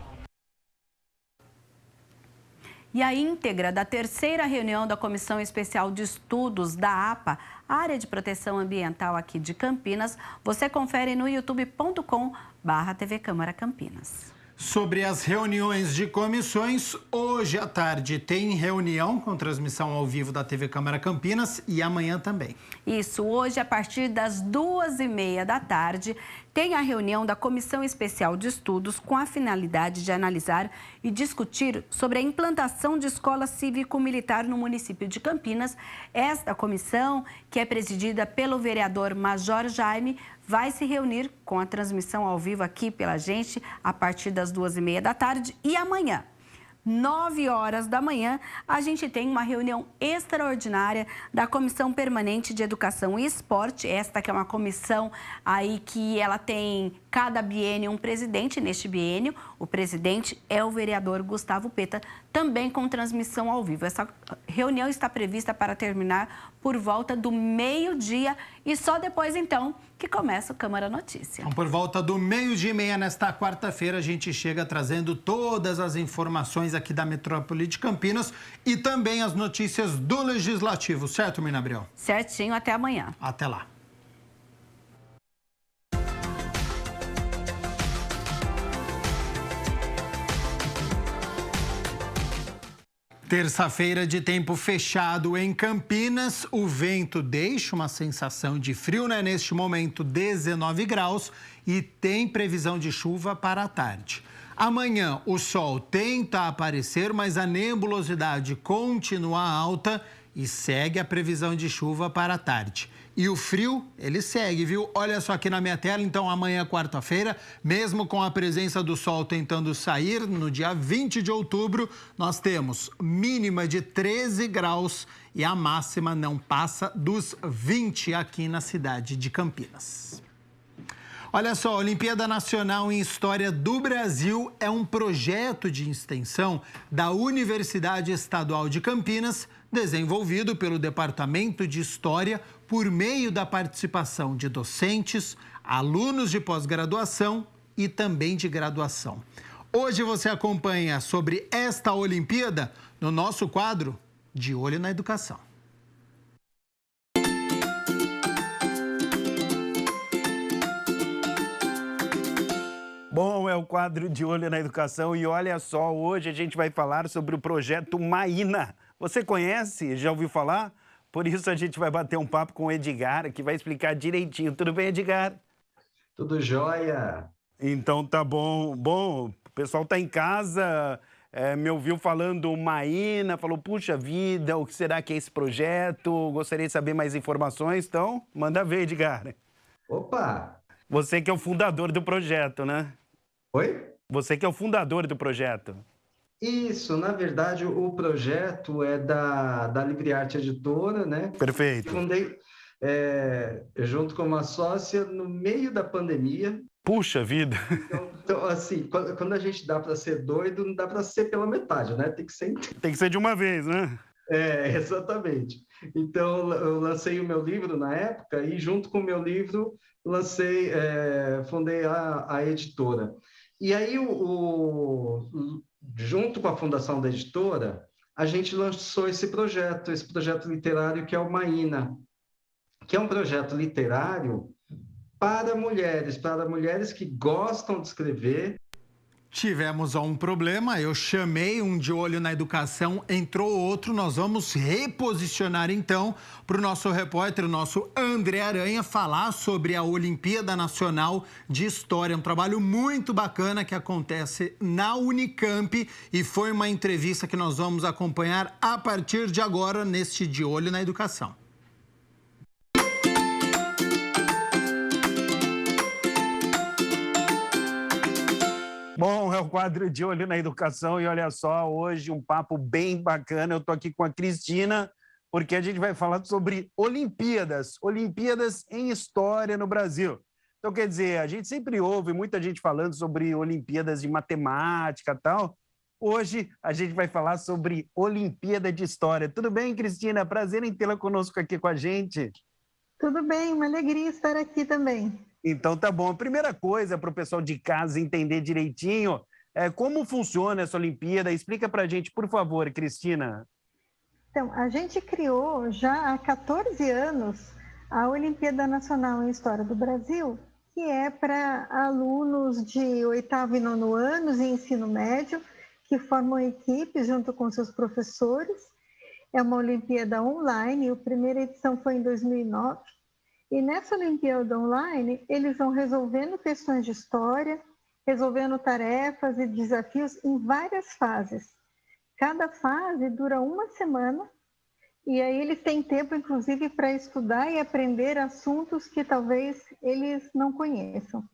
E a íntegra da terceira reunião da Comissão Especial de Estudos da APA, Área de Proteção Ambiental aqui de Campinas, você confere no youtube.com/TV Câmara Campinas. Sobre as reuniões de comissões, hoje à tarde tem reunião com transmissão ao vivo da TV Câmara Campinas e amanhã também. Isso, hoje a partir das 2h30 da tarde tem a reunião da Comissão Especial de Estudos com a finalidade de analisar e discutir sobre a implantação de escola cívico-militar no município de Campinas. Esta comissão, que é presidida pelo vereador Major Jaime, vai se reunir com a transmissão ao vivo aqui pela gente a partir das 2h30 da tarde. E amanhã, 9h da manhã, a gente tem uma reunião extraordinária da Comissão Permanente de Educação e Esporte. Esta que é uma comissão aí que ela tem cada biênio um presidente. Neste biênio, o presidente é o vereador Gustavo Peta, também com transmissão ao vivo. Essa reunião está prevista para terminar por volta do meio-dia e só depois, então, que começa o Câmara Notícia. Então, por volta do 12h30 nesta quarta-feira, a gente chega trazendo todas as informações aqui da Metrópole de Campinas e também as notícias do Legislativo, certo, Mina Abreu? Certinho, até amanhã. Até lá. Terça-feira de tempo fechado em Campinas, o vento deixa uma sensação de frio, né? Neste momento, 19 graus e tem previsão de chuva para a tarde. Amanhã, o sol tenta aparecer, mas a nebulosidade continua alta e segue a previsão de chuva para a tarde. E o frio, ele segue, viu? Olha só aqui na minha tela, então amanhã, quarta-feira, mesmo com a presença do sol tentando sair, no dia 20 de outubro, nós temos mínima de 13 graus e a máxima não passa dos 20 aqui na cidade de Campinas. Olha só, a Olimpíada Nacional em História do Brasil é um projeto de extensão da Universidade Estadual de Campinas, desenvolvido pelo Departamento de História por meio da participação de docentes, alunos de pós-graduação e também de graduação. Hoje você acompanha sobre esta Olimpíada no nosso quadro De Olho na Educação. Bom, é o quadro De Olho na Educação e olha só, hoje a gente vai falar sobre o projeto Maína. Você conhece? Já ouviu falar? Por isso a gente vai bater um papo com o Edgar, que vai explicar direitinho. Tudo bem, Edgar? Tudo jóia. Então tá bom. Bom, o pessoal tá em casa, me ouviu falando Maína, falou, puxa vida, o que será que é esse projeto? Gostaria de saber mais informações, então manda ver, Edgar. Opa! Você que é o fundador do projeto, né? Oi? Você que é o fundador do projeto. Isso, na verdade, o projeto é da Livre Arte Editora, né? Perfeito. Fundei junto com uma sócia no meio da pandemia. Puxa vida! Então assim, quando a gente dá para ser doido, não dá para ser pela metade, né? Tem que ser de uma vez, né? Exatamente. Então, eu lancei o meu livro na época e, junto com o meu livro, fundei a editora. E aí, junto com a fundação da editora, a gente lançou esse projeto literário que é o Maína, que é um projeto literário para mulheres que gostam de escrever. Tivemos um problema, eu chamei um De Olho na Educação, entrou outro, nós vamos reposicionar então para o nosso repórter, o nosso André Aranha, falar sobre a Olimpíada Nacional de História, um trabalho muito bacana que acontece na Unicamp e foi uma entrevista que nós vamos acompanhar a partir de agora neste De Olho na Educação. Bom, é o quadro De Olho na Educação e olha só, hoje um papo bem bacana. Eu estou aqui com a Cristina, porque a gente vai falar sobre Olimpíadas em História no Brasil. Então, quer dizer, a gente sempre ouve muita gente falando sobre Olimpíadas de Matemática e tal. Hoje a gente vai falar sobre Olimpíada de História. Tudo bem, Cristina? Prazer em tê-la conosco aqui com a gente. Tudo bem, uma alegria estar aqui também. Então tá bom. A primeira coisa para o pessoal de casa entender direitinho é como funciona essa Olimpíada. Explica para a gente, por favor, Cristina. Então, a gente criou já há 14 anos a Olimpíada Nacional em História do Brasil, que é para alunos de 8º e 9º anos e ensino médio, que formam equipes junto com seus professores. É uma Olimpíada online, a primeira edição foi em 2009. E nessa Olimpíada Online, eles vão resolvendo questões de história, resolvendo tarefas e desafios em várias fases. Cada fase dura uma semana, e aí eles têm tempo, inclusive, para estudar e aprender assuntos que talvez eles não conheçam.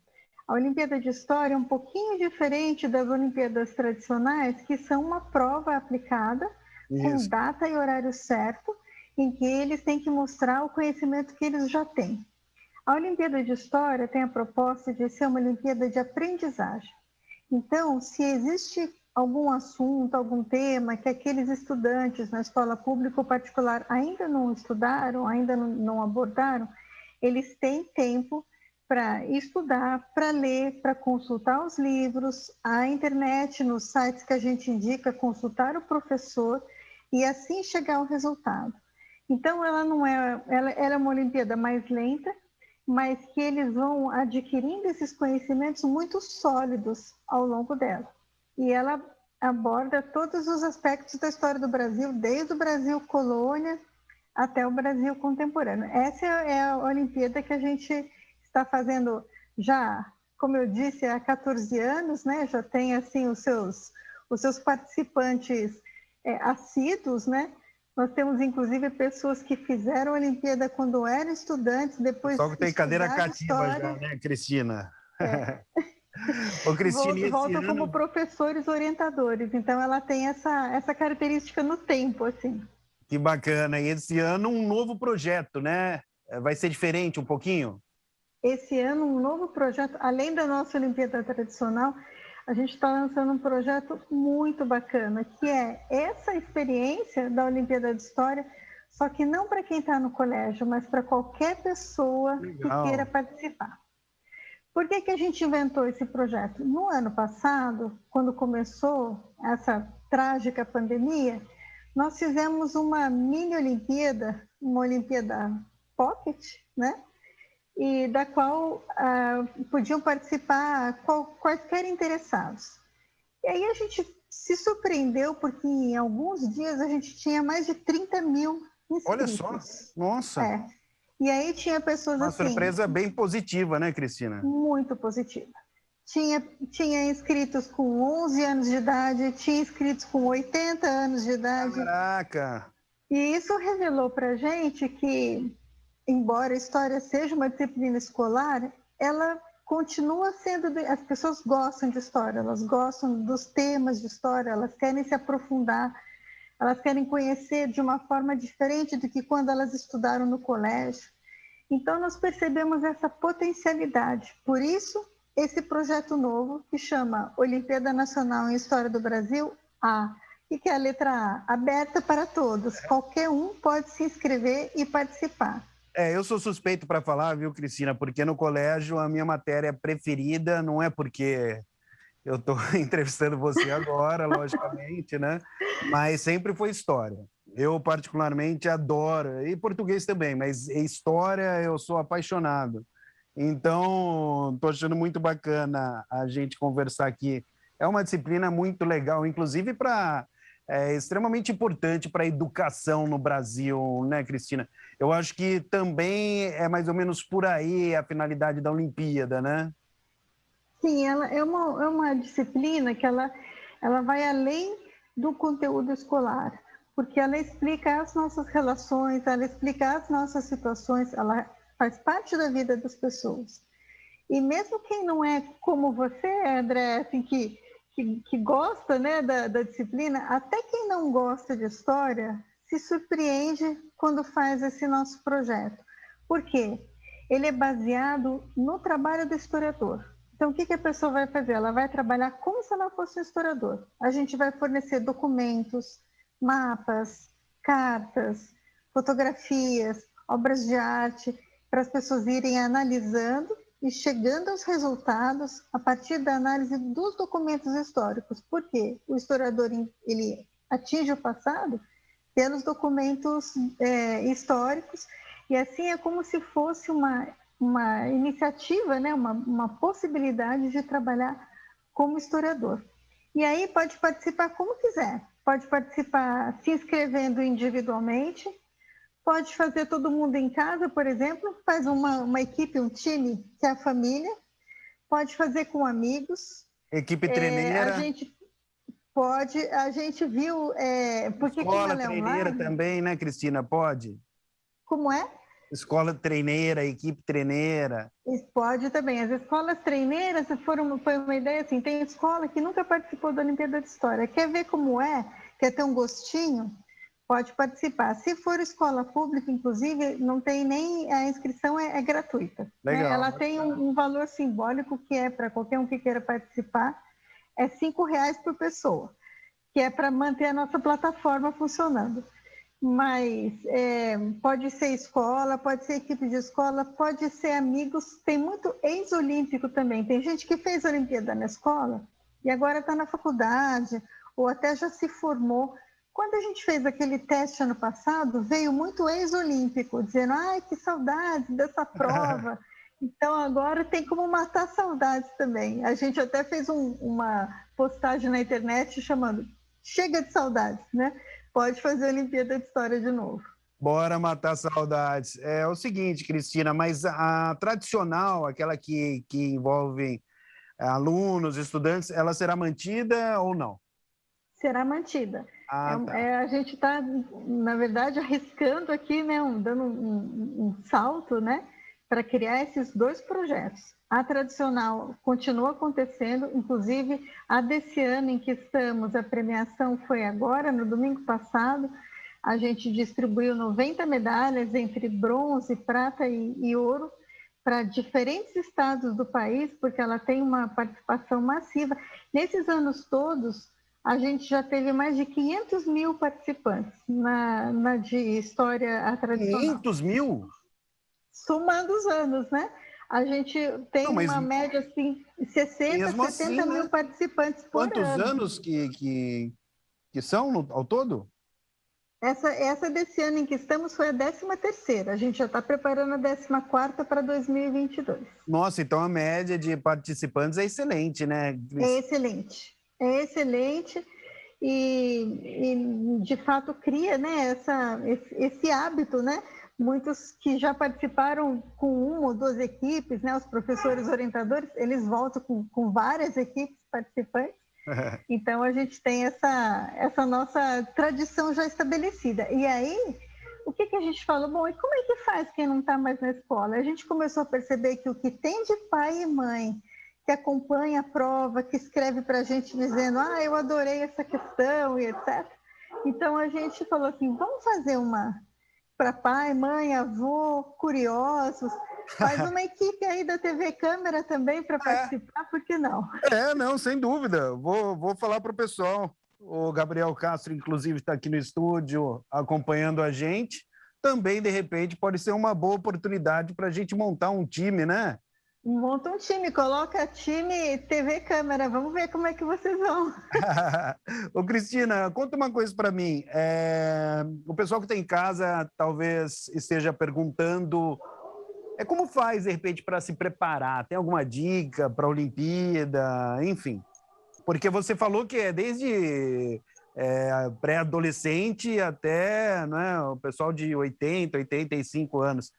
A Olimpíada de História é um pouquinho diferente das Olimpíadas tradicionais, que são uma prova aplicada, com data e horário certo, em que eles têm que mostrar o conhecimento que eles já têm. A Olimpíada de História tem a proposta de ser uma Olimpíada de aprendizagem. Então, se existe algum assunto, algum tema que aqueles estudantes na escola pública ou particular ainda não estudaram, ainda não abordaram, eles têm tempo para estudar, para ler, para consultar os livros, a internet, nos sites que a gente indica, consultar o professor e assim chegar ao resultado. Então, ela é uma Olimpíada mais lenta, mas que eles vão adquirindo esses conhecimentos muito sólidos ao longo dela. E ela aborda todos os aspectos da história do Brasil, desde o Brasil colônia até o Brasil contemporâneo. Essa é a Olimpíada que a gente está fazendo já, como eu disse, há 14 anos, né? Já tem assim os seus participantes assíduos, né? Nós temos, inclusive, pessoas que fizeram a Olimpíada quando eram estudantes, depois... Só que tem cadeira cativa já, né, Cristina? É. Ô, Cristina, voltam como professores orientadores, então ela tem essa característica no tempo, assim. Que bacana. E esse ano um novo projeto, né? Vai ser diferente um pouquinho? Esse ano um novo projeto, além da nossa Olimpíada tradicional, a gente está lançando um projeto muito bacana, que é essa experiência da Olimpíada de História, só que não para quem está no colégio, mas para qualquer pessoa que queira participar. Por que a gente inventou esse projeto? No ano passado, quando começou essa trágica pandemia, nós fizemos uma mini Olimpíada, uma Olimpíada Pocket, né? E da qual podiam participar quaisquer interessados. E aí a gente se surpreendeu, porque em alguns dias a gente tinha mais de 30 mil inscritos. Olha só, nossa! É. E aí tinha pessoas uma assim... Uma surpresa bem positiva, né, Cristina? Muito positiva. Tinha inscritos com 11 anos de idade, tinha inscritos com 80 anos de idade. Caraca! E isso revelou para a gente que, embora a história seja uma disciplina escolar, ela continua sendo... As pessoas gostam de história, elas gostam dos temas de história, elas querem se aprofundar, elas querem conhecer de uma forma diferente do que quando elas estudaram no colégio. Então, nós percebemos essa potencialidade. Por isso, esse projeto novo, que chama Olimpíada Nacional em História do Brasil, a O que é a letra A? Aberta para todos. Qualquer um pode se inscrever e participar. Eu sou suspeito para falar, viu, Cristina? Porque no colégio a minha matéria preferida não é porque eu estou entrevistando você agora, logicamente, né? Mas sempre foi história. Eu particularmente adoro, e português também, mas história eu sou apaixonado. Então, estou achando muito bacana a gente conversar aqui. É uma disciplina muito legal, inclusive extremamente importante para a educação no Brasil, né, Cristina? Eu acho que também é mais ou menos por aí a finalidade da Olimpíada, né? Sim, ela é uma disciplina que ela vai além do conteúdo escolar, porque ela explica as nossas relações, ela explica as nossas situações, ela faz parte da vida das pessoas. E mesmo quem não é como você, André, assim, que gosta, né, da disciplina, até quem não gosta de história se surpreende quando faz esse nosso projeto. Por quê? Ele é baseado no trabalho do historiador. Então, o que a pessoa vai fazer? Ela vai trabalhar como se ela fosse um historiador. A gente vai fornecer documentos, mapas, cartas, fotografias, obras de arte, para as pessoas irem analisando e chegando aos resultados a partir da análise dos documentos históricos. Por quê? O historiador ele atinge o passado pelos documentos históricos, e assim é como se fosse uma iniciativa, né? uma possibilidade de trabalhar como historiador. E aí pode participar como quiser, pode participar se inscrevendo individualmente, pode fazer todo mundo em casa, por exemplo, faz uma equipe, um time, que é a família, pode fazer com amigos. Equipe treineira. A gente viu... porque escola como treineira online, também, né, Cristina? Pode? Como é? Escola treineira, equipe treineira. Pode também. As escolas treineiras foi uma ideia assim, tem escola que nunca participou da Olimpíada de História, quer ver como é, quer ter um gostinho, pode participar. Se for escola pública, inclusive, não tem nem... A inscrição é gratuita. Legal. Né? Ela tem um valor simbólico que é para qualquer um que queira participar, é R$5 por pessoa, que é para manter a nossa plataforma funcionando. Mas pode ser escola, pode ser equipe de escola, pode ser amigos, tem muito ex-olímpico também. Tem gente que fez Olimpíada na escola e agora está na faculdade, ou até já se formou. Quando a gente fez aquele teste ano passado, veio muito ex-olímpico, dizendo, ai, que saudade dessa prova. Então, agora tem como matar saudades também. A gente até fez uma postagem na internet chamando Chega de Saudades, né? Pode fazer a Olimpíada de História de novo. Bora matar saudades. É o seguinte, Cristina, mas a tradicional, aquela que envolve alunos, estudantes, ela será mantida ou não? Será mantida. Tá. A gente está, na verdade, arriscando aqui, né, dando um salto, né, para criar esses dois projetos. A tradicional continua acontecendo, inclusive a desse ano em que estamos, a premiação foi agora, no domingo passado, a gente distribuiu 90 medalhas entre bronze, prata e ouro para diferentes estados do país, porque ela tem uma participação massiva. Nesses anos todos, a gente já teve mais de 500 mil participantes na de história a tradicional. 500 mil? Somando os anos, né? A gente tem uma média, assim, 60, 70 assim, mil né? participantes por ano. Quantos anos que são ao todo? Essa desse ano em que estamos foi a 13ª. A gente já está preparando a 14ª para 2022. Nossa, então a média de participantes é excelente, né? É excelente. É excelente e de fato cria, né, esse hábito, né? Muitos que já participaram com uma ou duas equipes, né, os professores orientadores, eles voltam com várias equipes participantes. Então, a gente tem essa nossa tradição já estabelecida. E aí, o que a gente falou? Bom, e como é que faz quem não está mais na escola? A gente começou a perceber que o que tem de pai e mãe que acompanha a prova, que escreve para a gente dizendo, eu adorei essa questão e etc. Então, a gente falou assim, vamos fazer uma para pai, mãe, avô, curiosos. Faz uma equipe aí da TV Câmara também para participar, por que não? Não, sem dúvida. Vou falar para o pessoal. O Gabriel Castro, inclusive, está aqui no estúdio acompanhando a gente. Também, de repente, pode ser uma boa oportunidade para a gente montar um time, né? Monta um time, coloca time TV câmera, vamos ver como é que vocês vão. Ô, Cristina, conta uma coisa para mim. O pessoal que está em casa talvez esteja perguntando como faz, de repente, para se preparar? Tem alguma dica para a Olimpíada? Enfim, porque você falou que é desde pré-adolescente até, né, o pessoal de 80, 85 anos.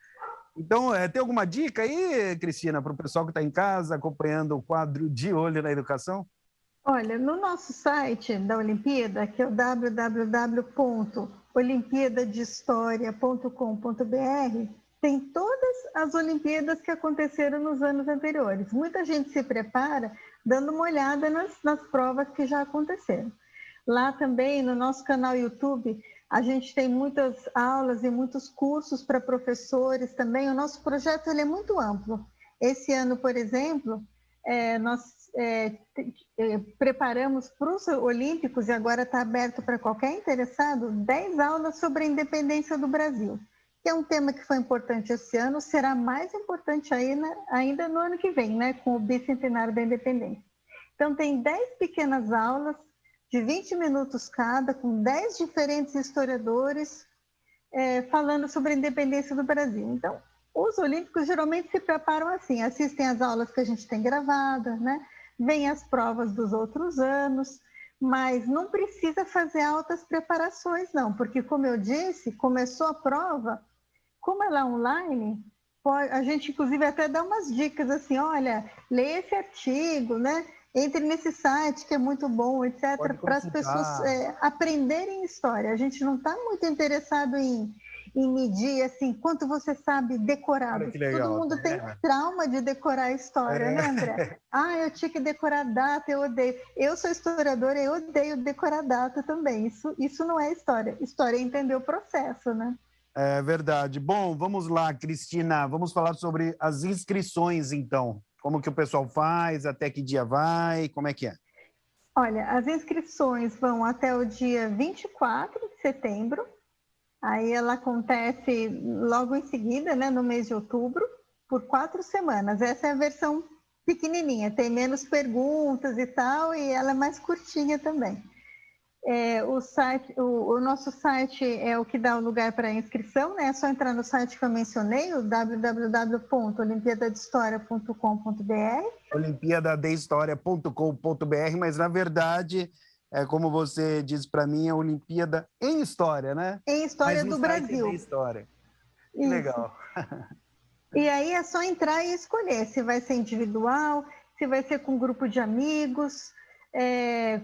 Então, tem alguma dica aí, Cristina, para o pessoal que está em casa acompanhando o quadro De Olho na Educação? Olha, no nosso site da Olimpíada, que é o www.olimpiadadehistoria.com.br, tem todas as Olimpíadas que aconteceram nos anos anteriores. Muita gente se prepara dando uma olhada nas provas que já aconteceram. Lá também, no nosso canal YouTube, a gente tem muitas aulas e muitos cursos para professores também. O nosso projeto ele é muito amplo. Esse ano, por exemplo, nós preparamos para os Olímpicos, e agora está aberto para qualquer interessado, 10 aulas sobre a independência do Brasil, que é um tema que foi importante esse ano, será mais importante ainda no ano que vem, né, com o bicentenário da independência. Então, tem 10 pequenas aulas, de 20 minutos cada, com 10 diferentes historiadores falando sobre a independência do Brasil. Então, os olímpicos geralmente se preparam assim, assistem às aulas que a gente tem gravadas, né? Vêm as provas dos outros anos, mas não precisa fazer altas preparações, não, porque, como eu disse, começou a prova, como ela é online, a gente, inclusive, até dá umas dicas assim, olha, lê esse artigo, né? Entre nesse site que é muito bom, etc., para as pessoas aprenderem história. A gente não está muito interessado em medir assim, quanto você sabe decorado. Todo mundo tem trauma de decorar a história, né, André? Eu tinha que decorar data, eu odeio. Eu sou historiadora, eu odeio decorar data também. Isso não é história. História é entender o processo, né? É verdade. Bom, vamos lá, Cristina. Vamos falar sobre as inscrições, então. Como que o pessoal faz? Até que dia vai? Como é que é? Olha, as inscrições vão até o dia 24 de setembro. Aí ela acontece logo em seguida, né, no mês de outubro, por 4 semanas. Essa é a versão pequenininha, tem menos perguntas e tal, e ela é mais curtinha também. O nosso site é o que dá o lugar para a inscrição, né? É só entrar no site que eu mencionei, o www.olimpiadadehistoria.com.br. Olimpiadadehistoria.com.br, mas na verdade, como você disse para mim, é Olimpíada em História, né? Em História do Brasil. Em História. Que legal. E aí é só entrar e escolher se vai ser individual, se vai ser com um grupo de amigos,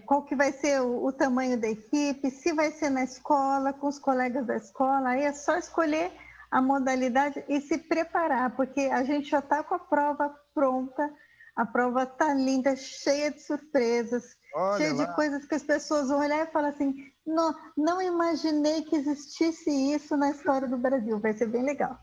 qual que vai ser o tamanho da equipe, se vai ser na escola, com os colegas da escola. Aí é só escolher a modalidade e se preparar, porque a gente já está com a prova pronta, a prova está linda, cheia de surpresas, cheia de coisas que as pessoas vão olhar e falar assim, não imaginei que existisse isso na história do Brasil, vai ser bem legal.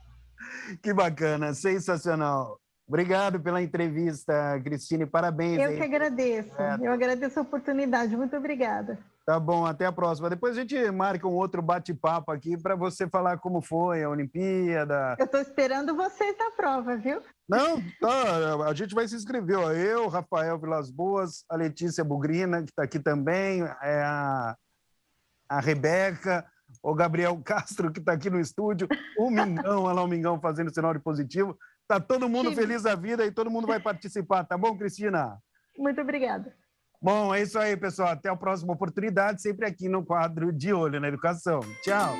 Que bacana, sensacional. Obrigado pela entrevista, Cristine, parabéns. Eu que agradeço, eu agradeço a oportunidade, muito obrigada. Tá bom, até a próxima. Depois a gente marca um outro bate-papo aqui para você falar como foi a Olimpíada. Eu estou esperando vocês na prova, viu? Não, tá, a gente vai se inscrever. Ó. Eu, Rafael Vilas Boas, a Letícia Bugrina, que está aqui também, a Rebeca, o Gabriel Castro, que está aqui no estúdio, o Mingão, olha lá o Mingão fazendo sinal de positivo. Tá todo mundo feliz da vida e todo mundo vai participar, tá bom, Cristina? Muito obrigada. Bom, é isso aí, pessoal. Até a próxima oportunidade, sempre aqui no quadro De Olho na Educação. Tchau.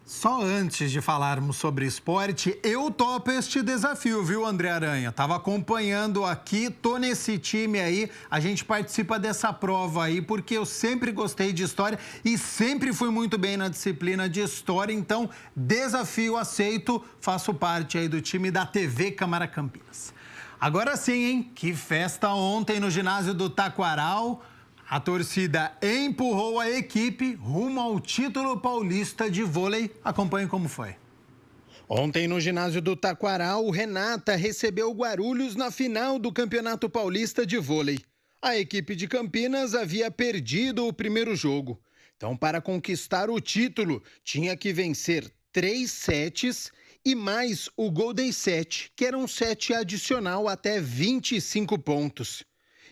Só antes de falarmos sobre esporte, eu topo este desafio, viu, André Aranha? Tava acompanhando aqui, tô nesse time aí, a gente participa dessa prova aí, porque eu sempre gostei de história e sempre fui muito bem na disciplina de história, então, desafio aceito, faço parte aí do time da TV Câmara Campinas. Agora sim, hein? Que festa ontem no ginásio do Taquaral. A torcida empurrou a equipe rumo ao título paulista de vôlei. Acompanhe como foi. Ontem, no ginásio do Taquaral, o Renata recebeu o Guarulhos na final do Campeonato Paulista de Vôlei. A equipe de Campinas havia perdido o primeiro jogo. Então, para conquistar o título, tinha que vencer 3 sets e mais o Golden Set, que era um set adicional até 25 pontos.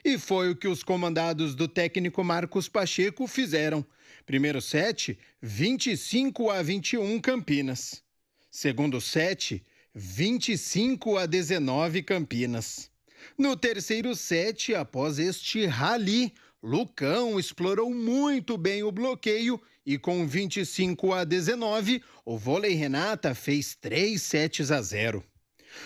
E foi o que os comandados do técnico Marcos Pacheco fizeram. Primeiro set, 25-21 Campinas. Segundo set, 25-19 Campinas. No terceiro set, após este rally, Lucão explorou muito bem o bloqueio e com 25-19, o Vôlei Renata fez 3-0.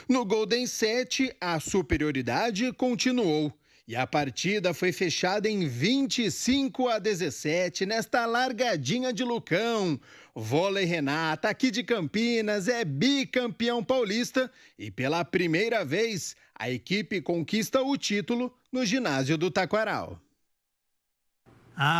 No Golden Set, a superioridade continuou. E a partida foi fechada em 25-17, nesta largadinha de Lucão. Vôlei Renata, aqui de Campinas, é bicampeão paulista e pela primeira vez a equipe conquista o título no ginásio do Taquaral.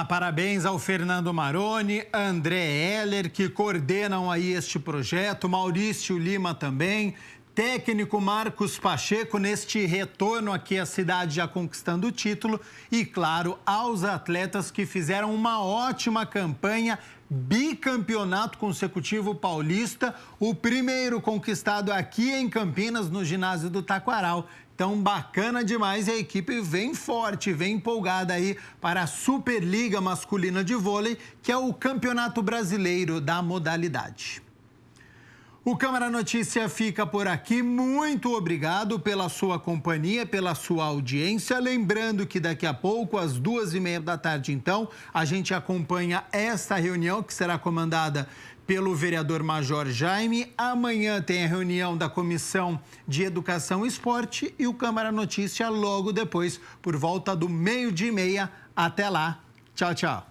Parabéns ao Fernando Maroni, André Heller, que coordenam aí este projeto, Maurício Lima também. Técnico Marcos Pacheco neste retorno aqui à cidade já conquistando o título e, claro, aos atletas que fizeram uma ótima campanha, bicampeonato consecutivo paulista, o primeiro conquistado aqui em Campinas, no ginásio do Taquaral. Então, bacana demais, a equipe vem forte, vem empolgada aí para a Superliga Masculina de Vôlei, que é o campeonato brasileiro da modalidade. O Câmara Notícia fica por aqui. Muito obrigado pela sua companhia, pela sua audiência. Lembrando que daqui a pouco, às 2h30 da tarde, então, a gente acompanha esta reunião que será comandada pelo vereador Major Jaime. Amanhã tem a reunião da Comissão de Educação e Esporte e o Câmara Notícia logo depois, por volta do 12h30. Até lá. Tchau, tchau.